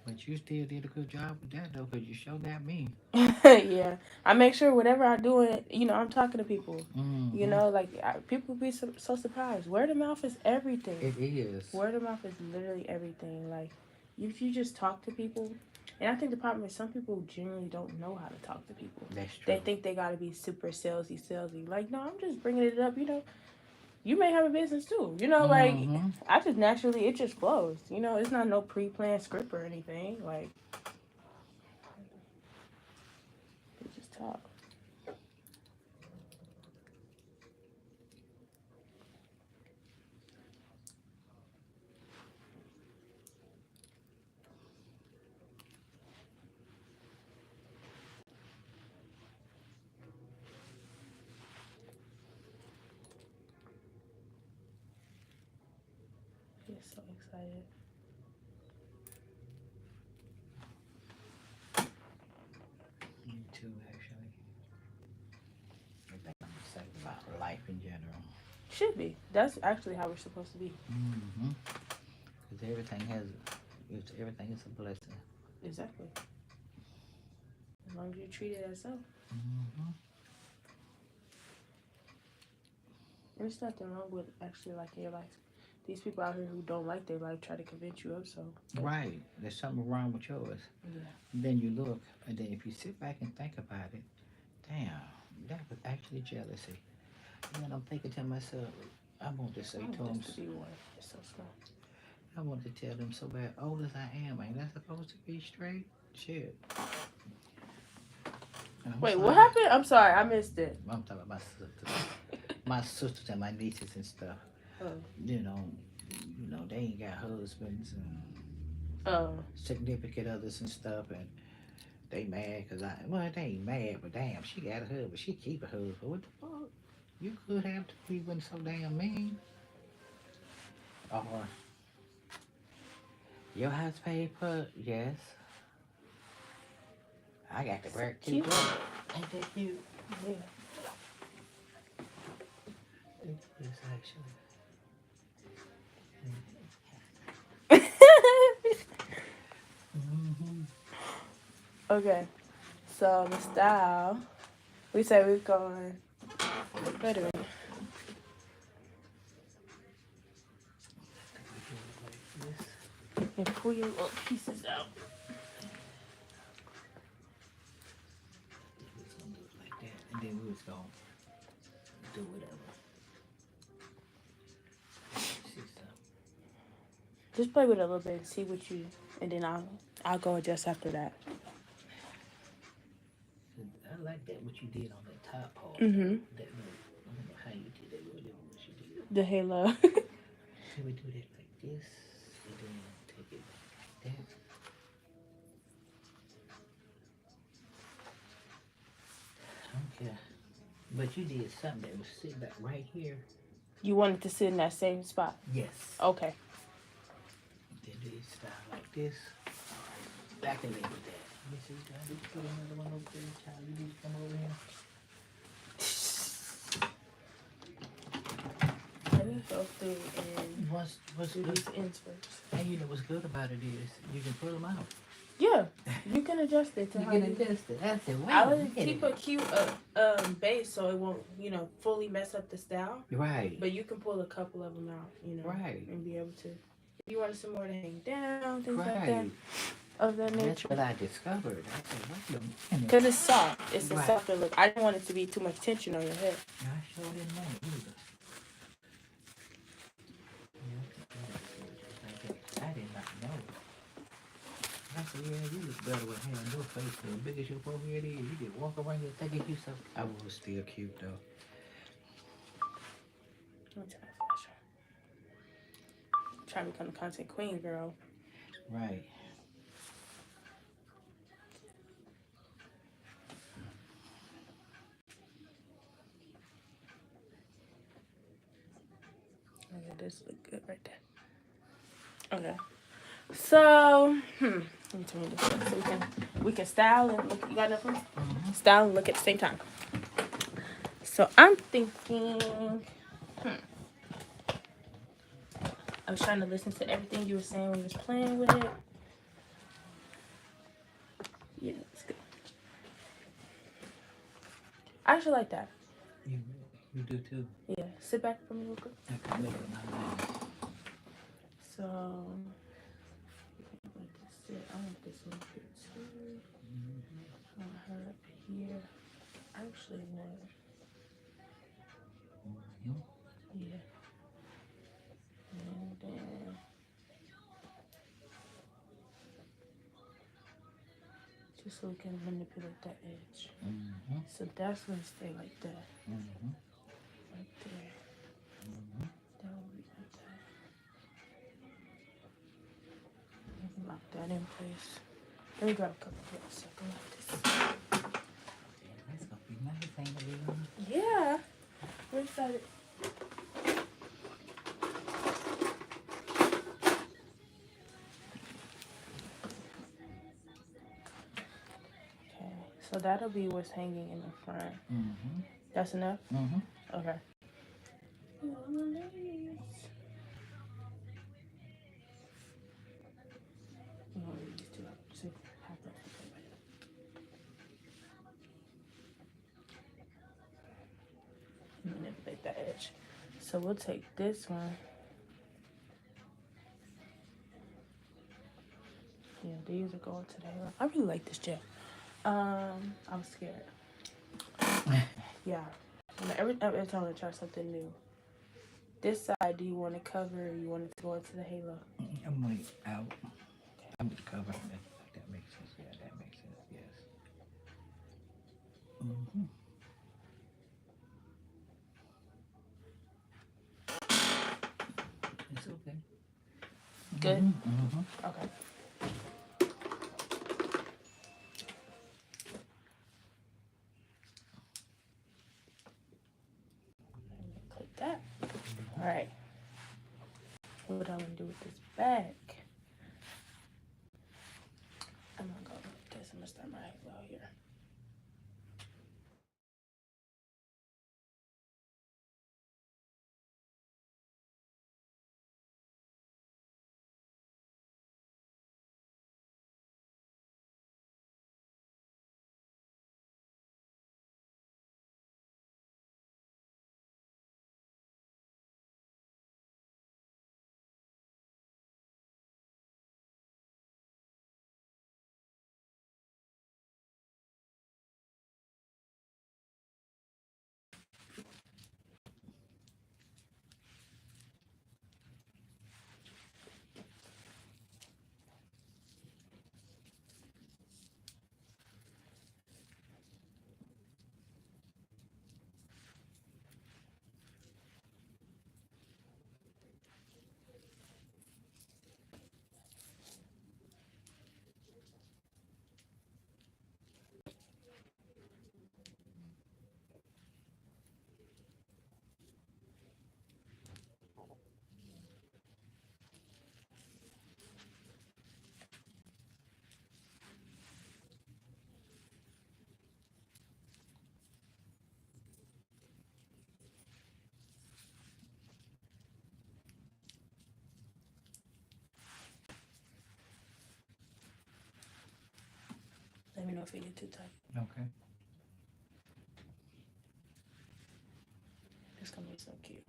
But you still did a good job with that though, cause you showed that me. Yeah, I make sure whatever I do, I'm talking to people. Mm-hmm. People be so surprised. Word of mouth is everything. It is. Word of mouth is literally everything. Like, if you just talk to people, and I think the problem is some people genuinely don't know how to talk to people. That's true. They think they gotta be super salesy. Like, no, I'm just bringing it up. You may have a business too. Mm-hmm. I just naturally, it just flows. It's not no pre-planned script or anything. Like, we just talk. Get so excited. Me too, actually. I think I'm excited about life in general. Should be. That's actually how we're supposed to be. Mm-hmm. Because everything is a blessing. Exactly. As long as you treat it as so. Mm-hmm. And there's nothing wrong with actually liking your life. These people out here who don't like their life try to convince you of so. Right. There's something wrong with yours. Yeah. And then you look, and then if you sit back and think about it, damn, that was actually jealousy. And then I'm thinking to myself, I want to say to him, Just be one. It's so small. I want to tell them so bad. Old as I am, ain't that supposed to be straight? Shit. And I'm Wait, what sorry. happened? I'm sorry, I missed it. I'm talking about my sisters and my nieces and stuff. Oh. You know, they ain't got husbands and Oh. significant others and stuff, and they mad because they ain't mad, but damn, she got a husband, she keep a husband. What the fuck? You could have to be wasn't so damn mean. Or your house paid for? Yes. I got the work too. Cute. Ain't that cute? Yeah. It's actually. Mm-hmm. Okay. So the style, we say we're going. Wait a minute. And pull your little pieces out. We was gonna do it like that, and then we was gonna do whatever. See something. Just play with it a little bit and see what you, and then I'll go adjust after that. I like that what you did on that top part. Mm-hmm. That little, I don't know how you did that, whatever what you did. The halo. Can we do that like this, and then take it like that? I don't care. But you did something that was sitting back right here. You wanted to sit in that same spot. Yes. Okay. Then do it style like this. Back and with that. Let me see, I need to put another one over there. Child, you need to come over here. Let me go through and What's do good? these ends first. And you know what's good about it is you can pull them out. Yeah, you can adjust it to You how can you. adjust it. That's it. Wait I a would minute. keep a cute base so it won't, fully mess up the style. Right. But you can pull a couple of them out, Right. and be able to. If you wanted some more to hang down, things like that, Right. of that That's nature. what I discovered. I said, wait a minute. Because it's soft. It's a Right. softer look. I didn't want it to be too much tension on your head. I sure didn't want it either. I did not know. I said, yeah, you look better with hair on your face. As big as your forehead is, you can walk around here thinking you so. I was still cute though. Let me turn my flash on. Trying to become a content queen, girl. Right. Okay, this look good right there. Okay. So, let me turn this up so we can style and look. You got enough room? Mm-hmm. Style and look at the same time. So I'm thinking. I was trying to listen to everything you were saying when you was playing with it. Yeah, it's good. I actually like that. You do too. Yeah, sit back for me real quick. I can make it my mind. So, I want this one here too. I want her up here. Actually, want. Yeah. And then. Just so we can manipulate that edge. Mm-hmm. So that's going to stay like that. Mm-hmm. Right there. Mm-hmm. That will be like that. Maybe lock that in place. Let me grab a couple of so I can like this. That's gonna be nice, ain't it? Yeah. We're excited. Okay. So that'll be what's hanging in the front. Mm-hmm. That's enough? Mm-hmm. Okay. Manipulate that edge. So we'll take this one. Yeah, these are going to the hair. I really like this gel. I'm scared. Yeah. Every time I try something new, This side, do you want to cover or you want it to go into the halo? I'm like out. I'm gonna cover that. That makes sense. Yeah, that makes sense. Yes. Mm-hmm. It's okay. Good? Mm-hmm. Mm-hmm. Okay. Click that. All right. What I'm going to do with this bag, I'm going to go like this. I'm going to start my halo here. Let me know if you get too tight. Okay. It's going to be so cute.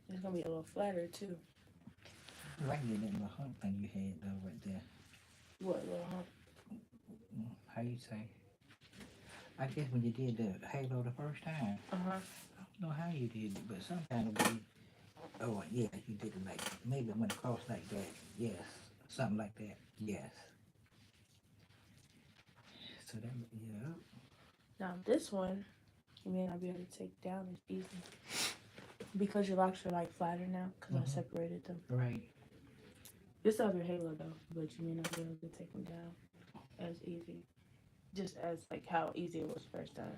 It's going to be a little flatter too. Right there, that little hump thing you had though, right there. What little hump? How you say? I guess when you did the halo the first time, Uh-huh. I don't know how you did it, but some kind of way. Oh yeah, you did it like maybe it went across like that. Yes, something like that. Yes. So that yeah. Now this one, you may not be able to take down as easy. Because your locks are like flatter now, because I separated them. Right. You still have your halo though, but you may not be able to take them down as easy. Just as like how easy it was first time.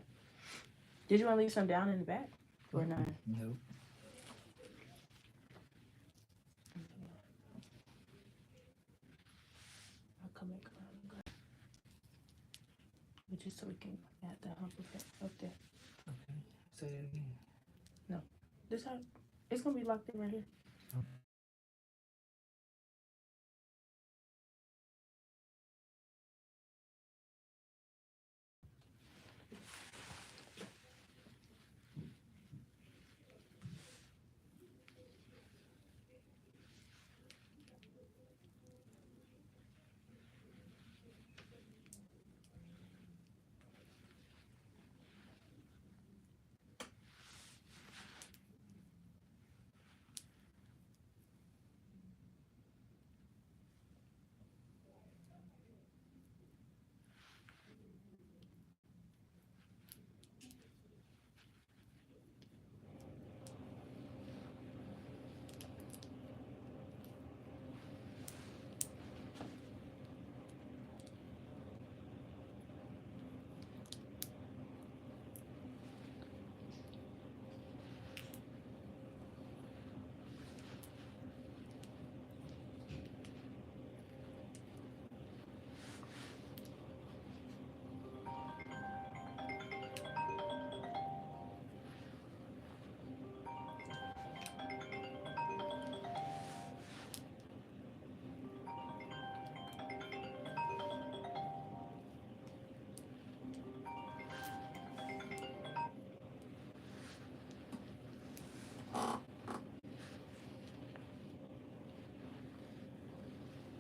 Did you want to leave some down in the back? Or not? No. I'll come back around and go. But just so we can add that hump effect up there. Okay. Say that again. No. This how it's gonna be locked in right here. Okay.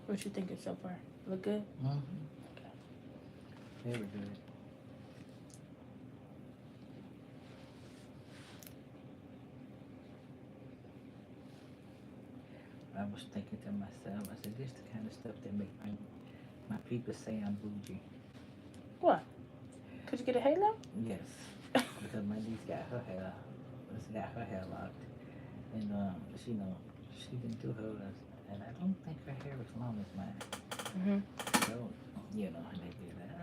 What you thinking so far? Look good? Mm-hmm. Okay. Very good. I was thinking to myself, I said, this the kind of stuff that make my people say I'm bougie. What? Could you get a halo? Yes, because my niece got her hair locked, and she didn't do hers, and I don't think her hair is long as mine. Mhm. So, and they be like,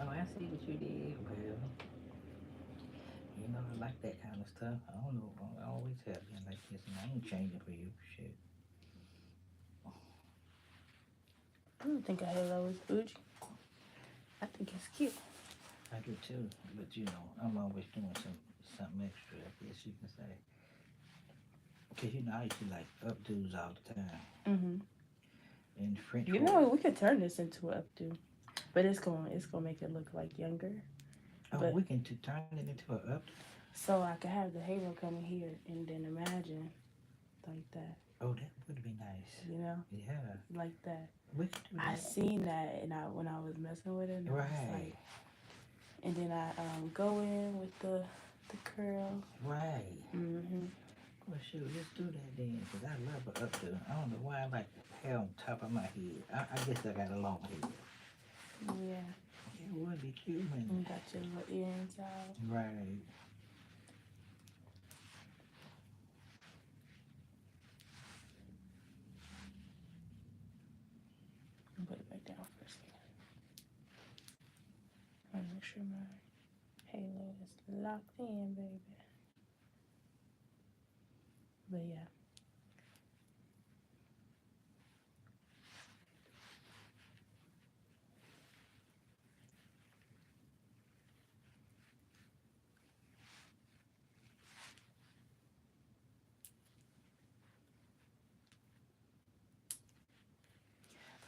oh, I see what you did. Well, I like that kind of stuff. I don't know. I always have been like this, and I ain't changing for you. Shit. I don't think a halo is bougie. I think it's cute. I do too, but I'm always doing something extra. I guess you can say. Cause I used to like updos all the time. Mhm. And French. We could turn this into an updo, but it's gonna make it look like younger. Oh, but, we can turn it into an updo. So I could have the halo coming here, and then imagine like that. Oh, that would be nice. Yeah. Like that. We could do that. I seen that, and when I was messing with it, and right. I was like, and then I go in with the curl. Right. Mhm. Well, shoot, let's do that then, because I love an updo. I don't know why I like hair on top of my head. I guess I got a long head. Yeah. It would be cute, man. You got your little earrings out. Right. Put it back down for a second. I want to make sure my halo is locked in, baby. But yeah.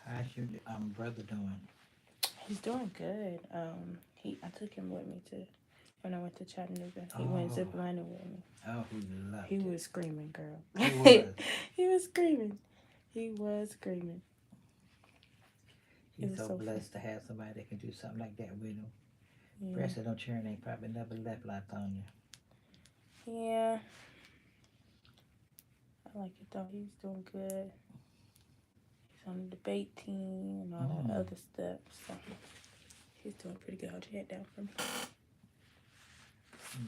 How's your brother doing? He's doing good. I took him with me when I went to Chattanooga. He went ziplining with me. Oh, he loved He it. was screaming, girl. He was. He was screaming. He was screaming. He's so blessed to have somebody that can do something like that with him. Yeah. The rest of them children ain't probably never left locked on you. Yeah. I like it though. He's doing good. He's on the debate team and all that other stuff. So he's doing pretty good. Hold your head down for me.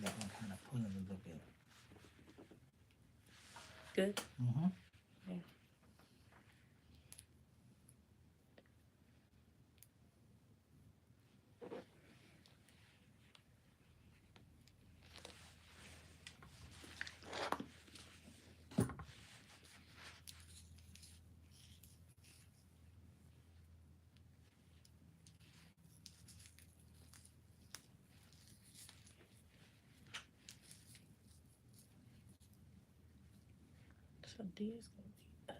That one kind of pulling a little bit. Good? Mm-hmm. Yeah. So D is going to be up.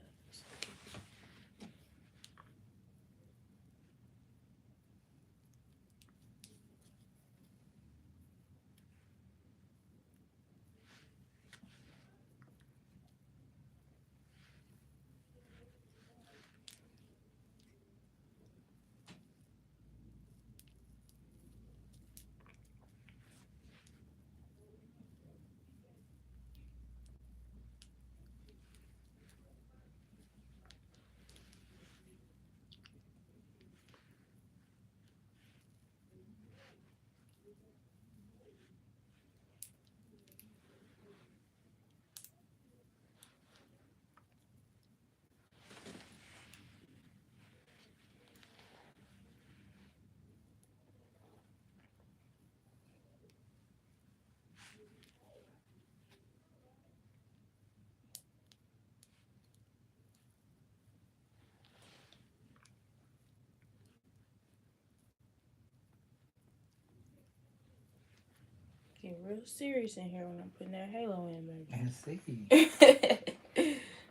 Get real serious in here when I'm putting that halo in, baby. And see. Yes.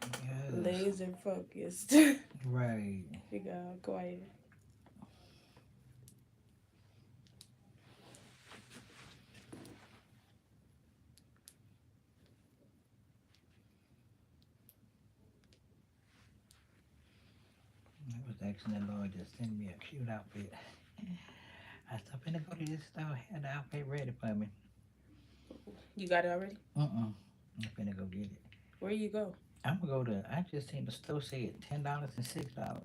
Laser focused. Right. You go quiet. I was asking the Lord to send me a cute outfit. I said, I'm finna go to this store, have the outfit ready for me. You got it already? I'm finna go get it. Where you go? I'm gonna go to. I just seen the store say $10 and $6,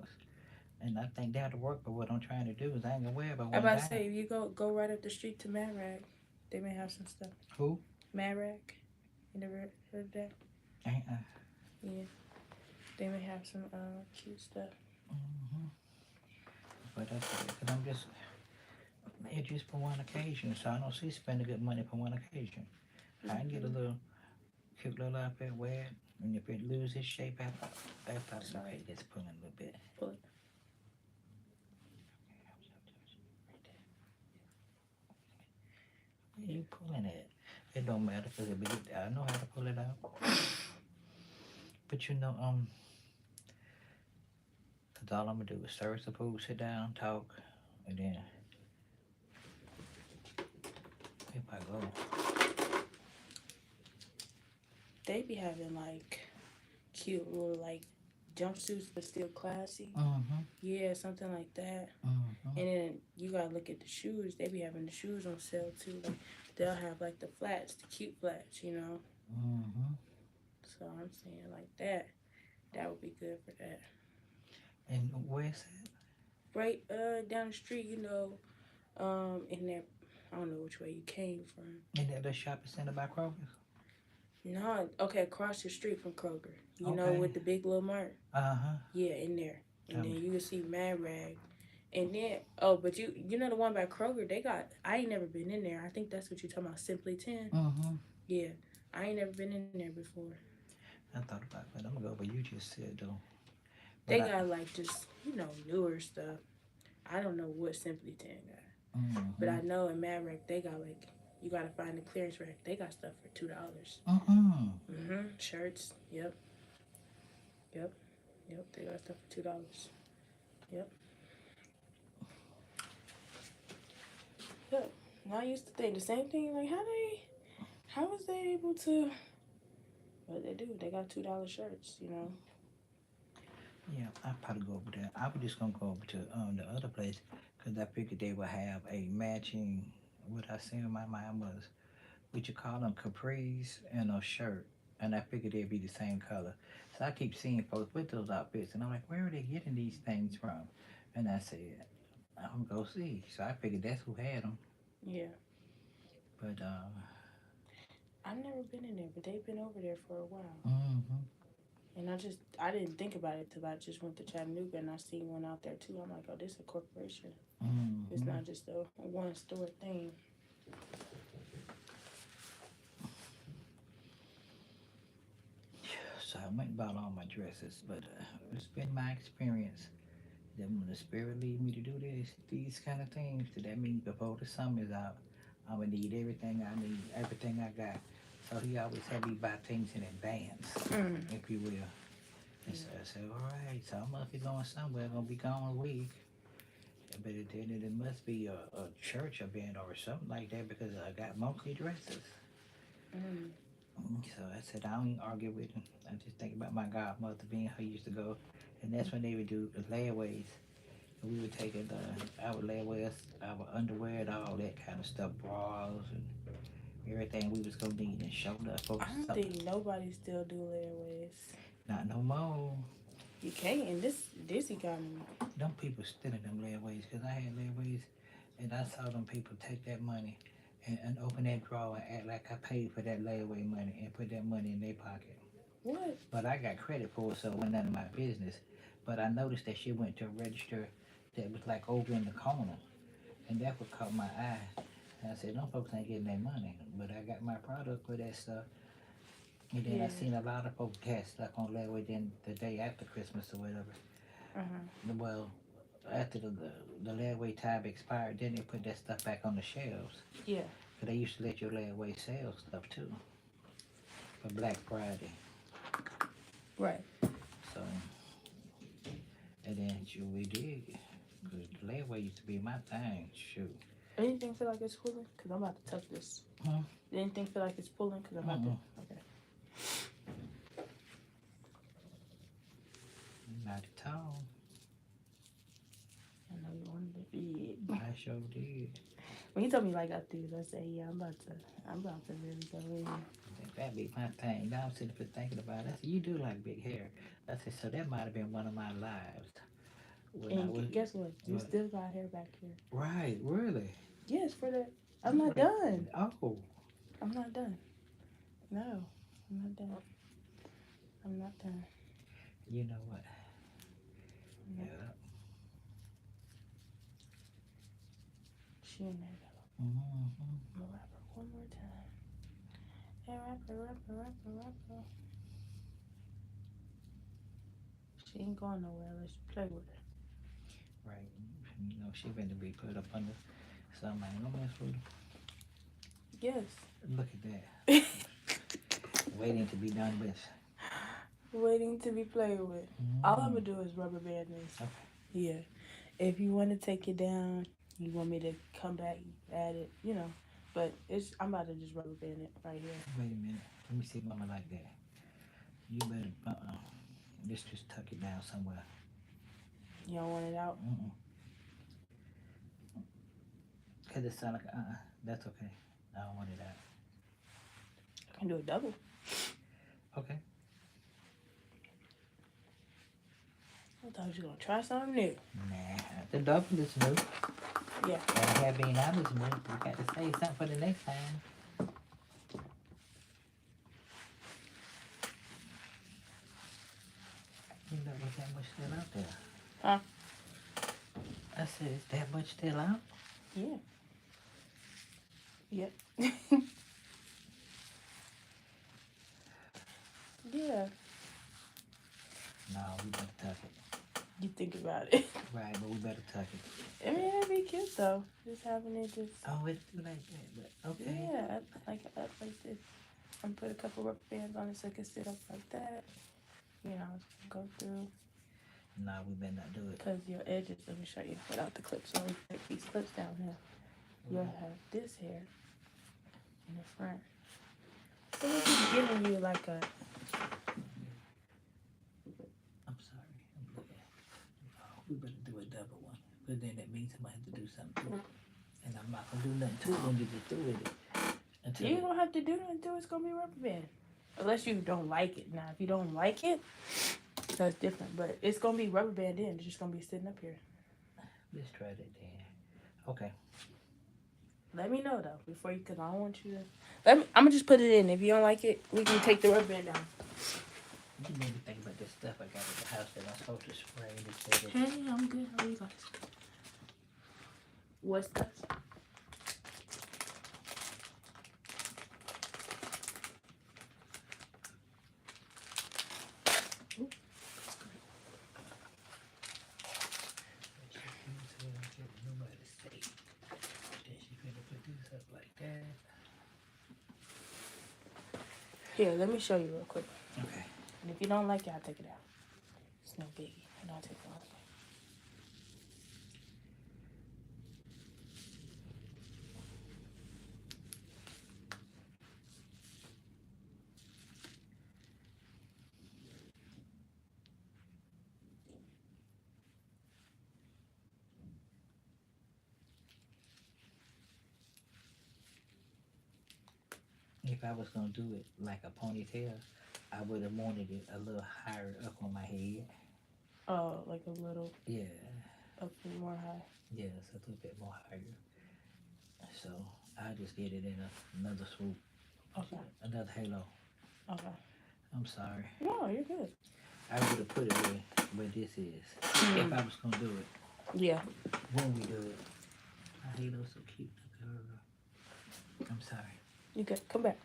and I think that'll work. But what I'm trying to do is I ain't gonna worry about I one about to dime. say if you go right up the street to Mad Rag, they may have some stuff. Who? Mad Rag, you never heard of that? Ain't I? Yeah, they may have some cute stuff. Hmm. But that's it. Cause I'm just. It's just for one occasion, so I don't see spending good money for one occasion. I can get a Mm-hmm. little cute little outfit, wear it, and if it loses shape after Sorry, okay, let's pull in a little bit. pull it. Where you pulling it? It don't matter because I know how to pull it out. But you know, cause all I'm gonna do is serve the food, sit down, talk, and then if I go, They be having like cute little like jumpsuits, but still classy. mm-hmm, Yeah, something like that. mm-hmm, And then you gotta look at the shoes. They be having the shoes on sale too. Like they'll have like the flats, the cute flats, you know. mm-hmm. So I'm saying like that. That would be good for that. And where's that? Right, down the street, you know, in that. I don't know which way you came from. In that little shopping center by Kroger's? No, okay, across the street from Kroger. You know, Okay. with the big little mart. Uh-huh. Yeah, in there. And then Um, you can see Mad Rag. And then oh, but you know the one by Kroger, they got I ain't never been in there. I think that's what you're talking about, Simply 10. mm-hmm. Yeah. I ain't never been in there before. I thought about it. I'm gonna go, but you just said though. But They I, got like just, newer stuff. I don't know what Simply 10 got. But mm-hmm, I know in Mad Rag they got like you gotta find the clearance rack. They got stuff for $2. mm-hmm. Shirts. Yep. Yep. Yep. They got stuff for $2. Yep. Yep. And I used to think the same thing. Like how was they able to? But they do. They got $2 shirts. You know. Yeah, I'd probably go over there. I was just gonna go over to the other place because I figured they would have a matching. What I see in my mind was, what you call them, capris and a shirt, and I figured they'd be the same color. So I keep seeing folks with those outfits, and I'm like, where are they getting these things from? And I said, I'm gonna go see. So I figured that's who had them. Yeah. But I've never been in there, but they've been over there for a while. mm-hmm, And I didn't think about it till I just went to Chattanooga and I seen one out there too. I'm like, oh, this is a corporation. It's mm-hmm. not just a one store thing. So I went and bought all my dresses, but it's been my experience that when the spirit lead me to do these kind of things, that means before the summer's out, I'm gonna need everything I need, everything I got. So he always had me buy things in advance, Mm. if you will. And so I said, all right, so I must be going somewhere, gonna be gone a week. But it must be a church event or something like that because I got mostly dresses. Mm. So I said, I don't even argue with him. I just think about my godmother being how used to go. And that's when they would do the layaways. And we would take it, our layaways, our underwear and all that kind of stuff, bras and everything we was gonna need and showed up for I don't something. think nobody still do layaways. Not no more. You can't. And this economy. Them people stealing them layaways because I had layaways and I saw them people take that money and open that drawer and act like I paid for that layaway money and put that money in their pocket. What? But I got credit for it, so it wasn't none of my business. But I noticed that she went to a register that was like over in the corner, and that what caught my eye. And I said, "No, folks ain't getting their money." But I got my product for that stuff, and then Yeah. I seen a lot of folks had stuff on layaway then the day after Christmas or whatever. Well, after the layaway time expired, then they put that stuff back on the shelves. Yeah. But they used to let your layaway sell stuff too for Black Friday. Right. So, and then shoot, we did. Cause the layaway used to be my thing. Shoot. Anything feel like it's pulling? Cause I'm about to touch this. Huh? Anything feel like it's pulling? Cause I'm about to. Okay. Not at all. I know you wanted to be. I sure did. When he told me like after these, I said, yeah, I'm about to really go in. That'd be my thing. Now I'm sitting here thinking about it. I said, you do like big hair. I said, so that might have been one of my lives when I And was. guess what? You What? still got hair back here. Right, really? Yes, for that. I'm not done. Oh, I'm not done. No, I'm not done. I'm not done. you know what? I'm not. Yeah. She in there. Mm-hmm. I'm gonna wrap her one more time. Hey, wrap her. She ain't going nowhere unless you play with her. Right. You know, she been to be put up under something. I ain't gonna mess with her. Yes. Look at that. Waiting to be done with. Waiting to be played with. All I'm gonna do is rubber band this. Okay. Yeah. If you want to take it down, you want me to come back, add it, you know. But I'm about to just rubber band it right here. Wait a minute. Let me see mama like that. You better, let's just tuck it down somewhere. You don't want it out? Cause it sound like, that's okay. I don't want it out. I can do a double. Okay. I thought you were gonna try something new. Nah, the double is new. Yeah. And hair being out is new. You got to say something for the next time. You know, there's that much still out there. Huh? I said, is that much still out? Yeah. Yep. Yeah. No, we better tuck it. You think about it. Right, but we better tuck it. I mean, it'd be cute though. Just having it just. Oh, it's like that, but okay. Yeah, like up like this. And put a couple rubber bands on it so it can sit up like that. You know, go through. No, we better not do it. Because your edges, let me show you without the clips. So we take these clips down here. You'll have this hair in the front. So we're just giving you like a. I'm sorry. I'm looking. Oh, we better do a double one. But then that means I might have to do something to it. And I'm not going to do nothing to it when you get through with it. Until You don't have to do it until it's going to be rubber band. Unless you don't like it. Now, if you don't like it, that's different. But it's going to be rubber band in. It's just going to be sitting up here. Let's try that then. Okay. Let me know, though, before you, because I don't want you to. I'm going to just put it in. If you don't like it, we can take the rubber band down. You made me think about this stuff I got at the house that I'm supposed to spray instead of... Hey, I'm good. How are you guys? What's that? Here, let me show you real quick. Okay. And if you don't like it, I'll take it out. It's no biggie. And I'll take it all away. If I was going to do it like a ponytail, I would have wanted it a little higher up on my head. Oh, like a little Yeah. up more high. Yes, a little bit more higher. So I'll just get it in another swoop. Okay. Another halo. Okay. I'm sorry. No, you're good. I would have put it where this is. If I was going to do it. Yeah. When we do it. My halo's so cute. Look at her. I'm sorry. You good. Come back.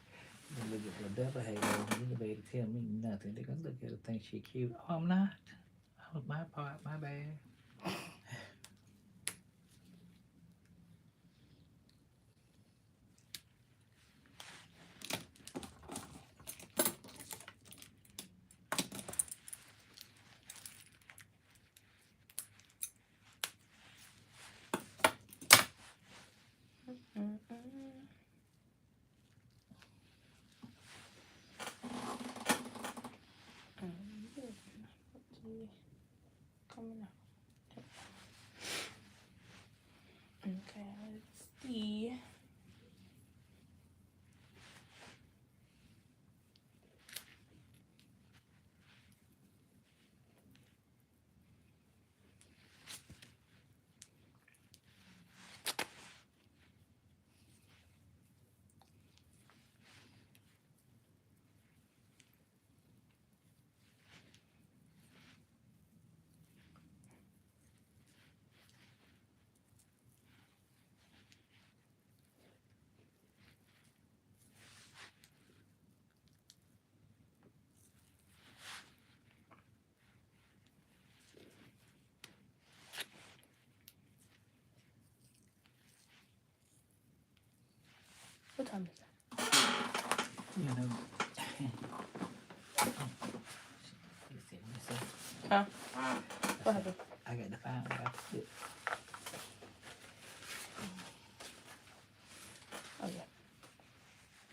Look at the double halo. Anybody tell me nothing. They're going to look at her and think she cute. Oh, I'm not. Oh, my part. My bad. Coming out. time is You know. it? Huh? What happened? I got to find out. Oh, yeah.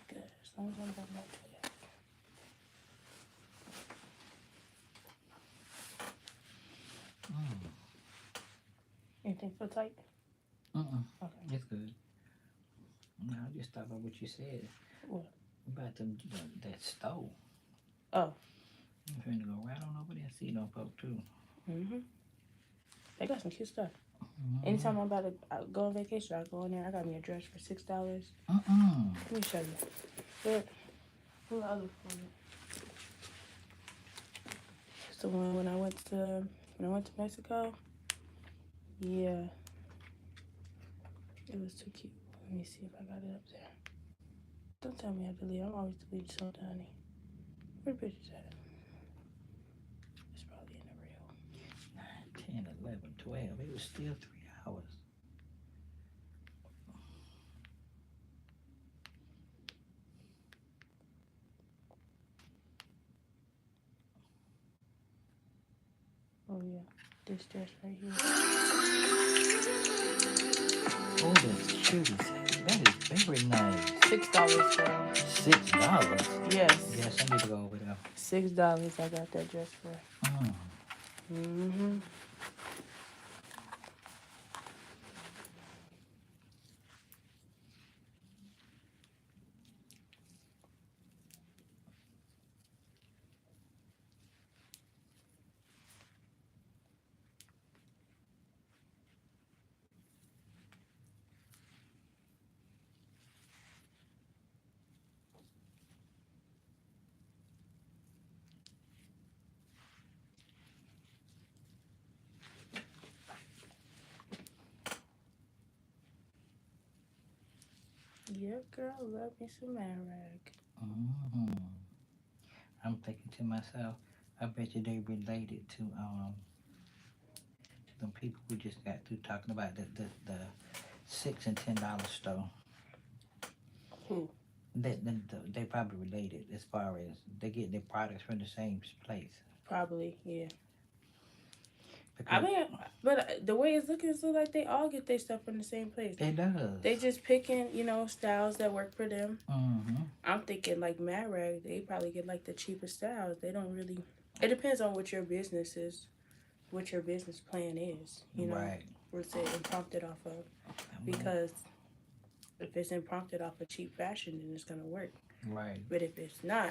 Good. As long as I'm done that. Anything feel tight? Okay. It's good. No, I just thought about what you said. What? About that stove. Oh. I'm trying to go right on over there and see them folk too. Mm-hmm. They got some cute stuff. Anytime I'm about to go on vacation, I go in there. I got me a dress for $6. Let me show you. What the other one? It's the one when I went to Mexico. Yeah. It was too cute. Let me see if I got it up there. Don't tell me I delete. I'm always deleting something, honey. Where the picture's at? It's probably in the reel. 9, 10, 11, 12. It was still 3 hours. Oh yeah, this dress right here. Oh, that's cute. That is very nice. $6, girl. $6? Yes. Yes, I need to go over there. $6 I got that dress for. Mm-hmm. Yeah, girl, love me some Marag. I'm thinking to myself, I bet you they related to them people we just got through talking about the $6 and $10 store. Who? They probably related as far as they get their products from the same place. Probably, yeah. Because I mean, but the way it's looking, it's look like they all get their stuff from the same place. it does. They just picking, styles that work for them. Mm-hmm. I'm thinking like Marag, they probably get like the cheapest styles. They don't really. It depends on what your business is, what your business plan is. Right. What's it prompted off of? Because if it's prompted off of cheap fashion, then it's gonna work. Right. But if it's not,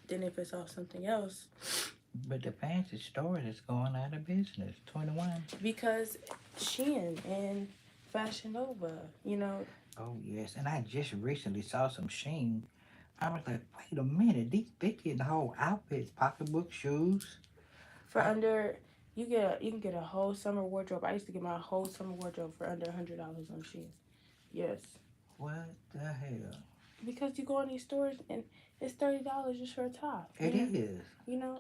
then if it's off something else. But the fancy stores is going out of business. 21. Because Shein and Fashion Nova, Oh yes, and I just recently saw some Shein. I was like, wait a minute, they get the whole outfits, pocketbook, shoes. For under, you can get a whole summer wardrobe. I used to get my whole summer wardrobe for under $100 on Shein. Yes. What the hell? Because you go in these stores and it's $30 just for a top. It is.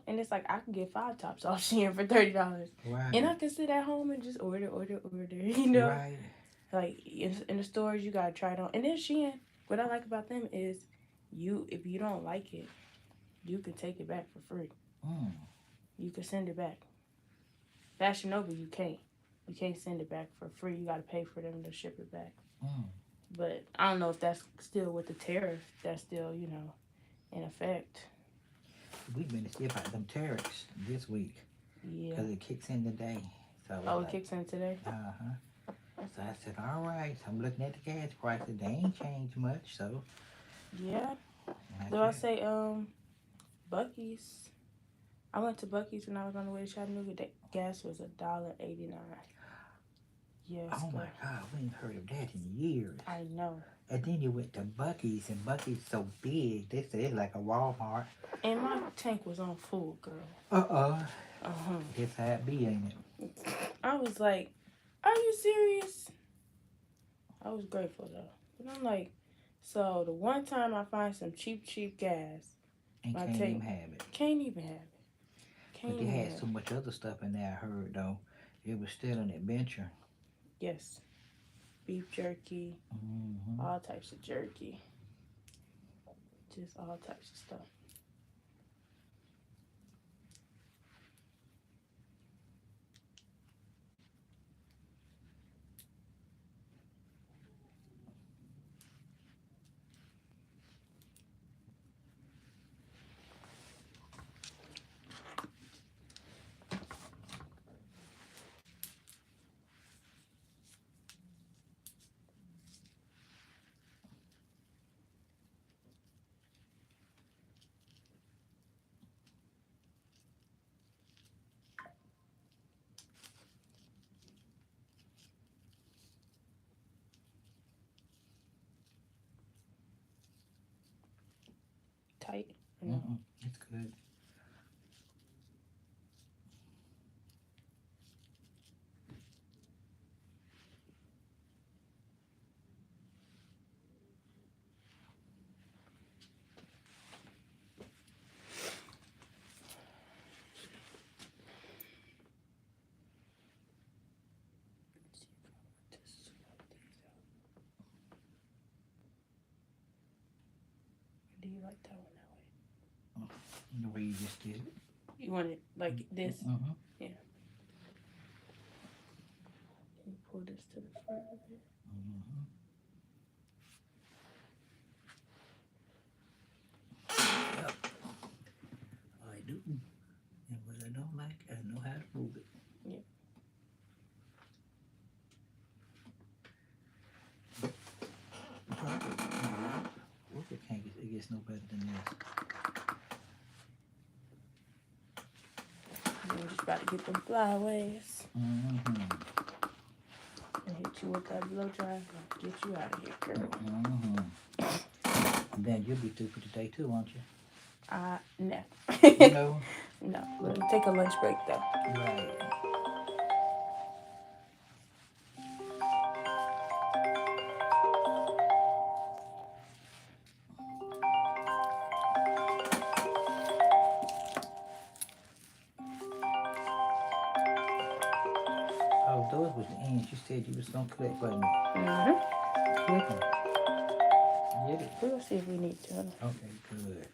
And it's like I can get 5 tops off Shein for $30. Right. And I can sit at home and just order. Right. Like in the stores, you gotta try it on. And then Shein, what I like about them is, if you don't like it, you can take it back for free. You can send it back. Fashion Nova, you can't. You can't send it back for free. You gotta pay for them to ship it back. But I don't know if that's still with the tariff. That's still, in effect. We've been to see about them tariffs this week. Yeah. Because it kicks in today. So it kicks in today? Uh-huh. So I said, all right. I'm looking at the gas prices. They ain't changed much, so. Yeah. So I say, Buc-ee's. I went to Buc-ee's when I was on the way to Chattanooga. The gas was $1.89. Yes. Oh my God, we ain't heard of that in years. I know. And then you went to Buc-ee's, and Buc-ee's so big. They said it's like a Walmart. And my tank was on full, girl. It's how it be, ain't it? I was like, are you serious? I was grateful though. But I'm like, so the one time I find some cheap gas, and my can't tank even have it. Can't even have it. But they had so much other stuff in there, I heard, though. It was still an adventure. Yes. beef jerky, all types of jerky, just all types of stuff. Tight. It's good. Do you like that one that way? The way you just did it. You want it like this? Yeah. Can you pull this to the front of it? Yep. I do. And what I don't like, I know how to move it. Yeah. It gets no better than this. We're just about to get them flyaways. And hit you with that blow dry and get you out of here, girl. And then you'll be through for today too, won't you? No. No? No. We'll take a lunch break though. Right. Oh, those was the ends. You said you was gonna click button. Click them. Get it. We'll see if we need to. Okay, good.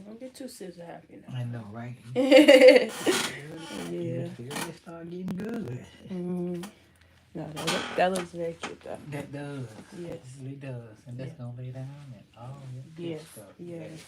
Don't get too scissor happy now. I know, right? Yeah. It start getting good. No, that looks very cute though. That does. Yes. It really does. And that's gonna lay down and all that good Yes. stuff. Yes.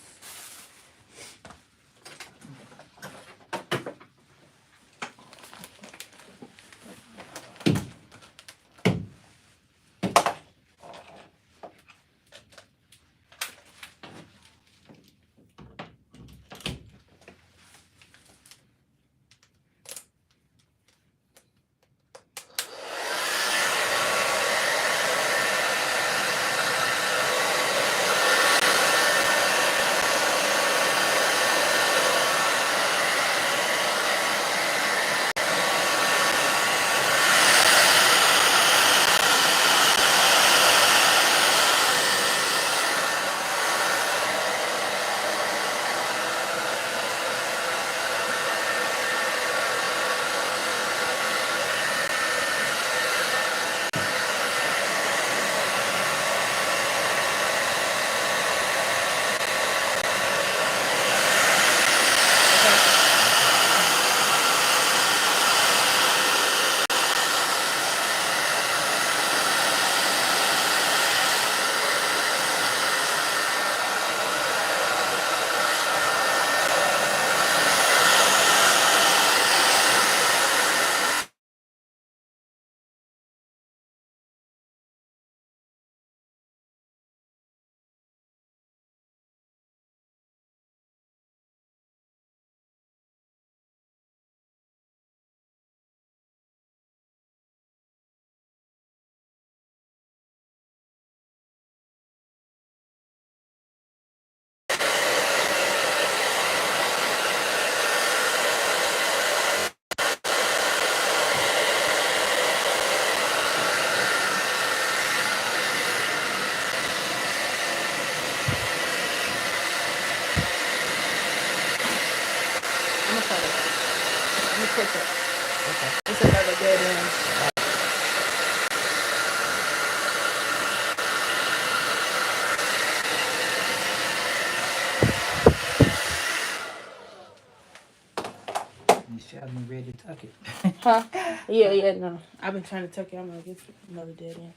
tuck it. Huh? Yeah, no. I've been trying to tuck it. I'm gonna get another dead end.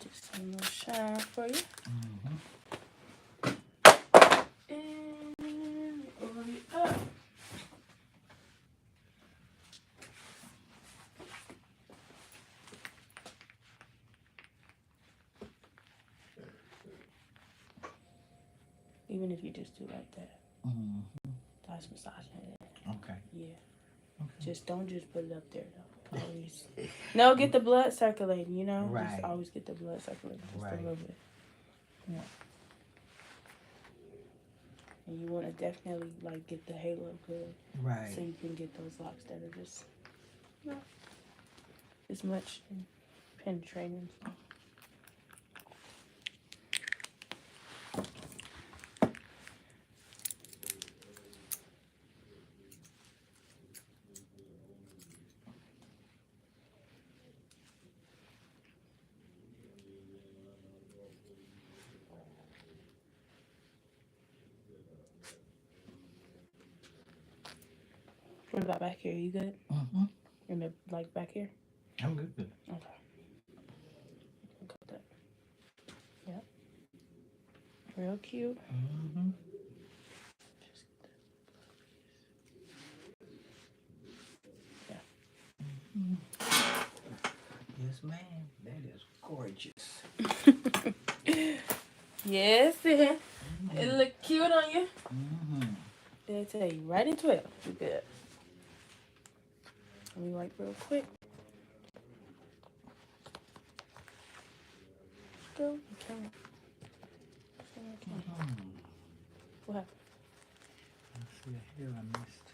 Just some more shine for you. And oil it up. Even if you just do like that. That's massaging it. Okay. Yeah. Okay. Just don't just put it up there though. Always. No, get the blood circulating, you know? Right. Just always get the blood circulating just a little bit. Yeah. And you want to definitely like get the halo good. Right. So you can get those locks that are just not as much penetrating. What about back here? You good? In the like back here? I'm good. Okay. Got that. Yep. Real cute. Yeah. Yes, ma'am. That is gorgeous. Yes, it look cute on you. They'll tell you right in 12. You good. Let me wipe real quick. Go. Okay. What happened? I see a hair I missed.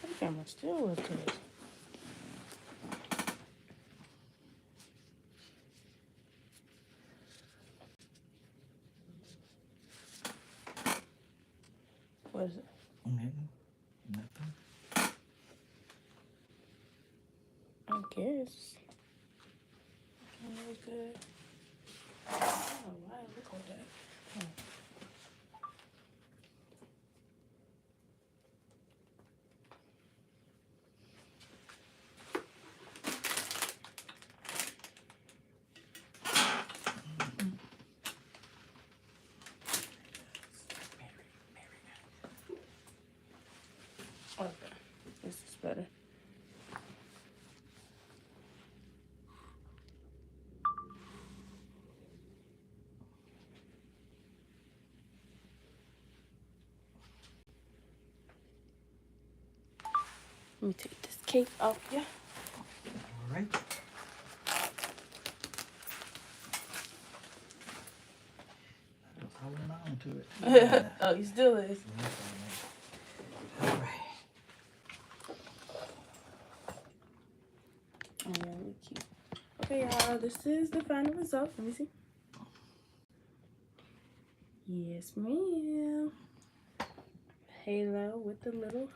The camera still looks good. What is it? Nothing. I guess. Really good. I don't know why it look like that. Okay, this is better. Let me take this cape off, yeah. All right. I'm holding on to it. Oh, you still is. All right. Oh, yeah, look cute. Okay, y'all, this is the final result. Let me see. Yes, ma'am. Halo with the little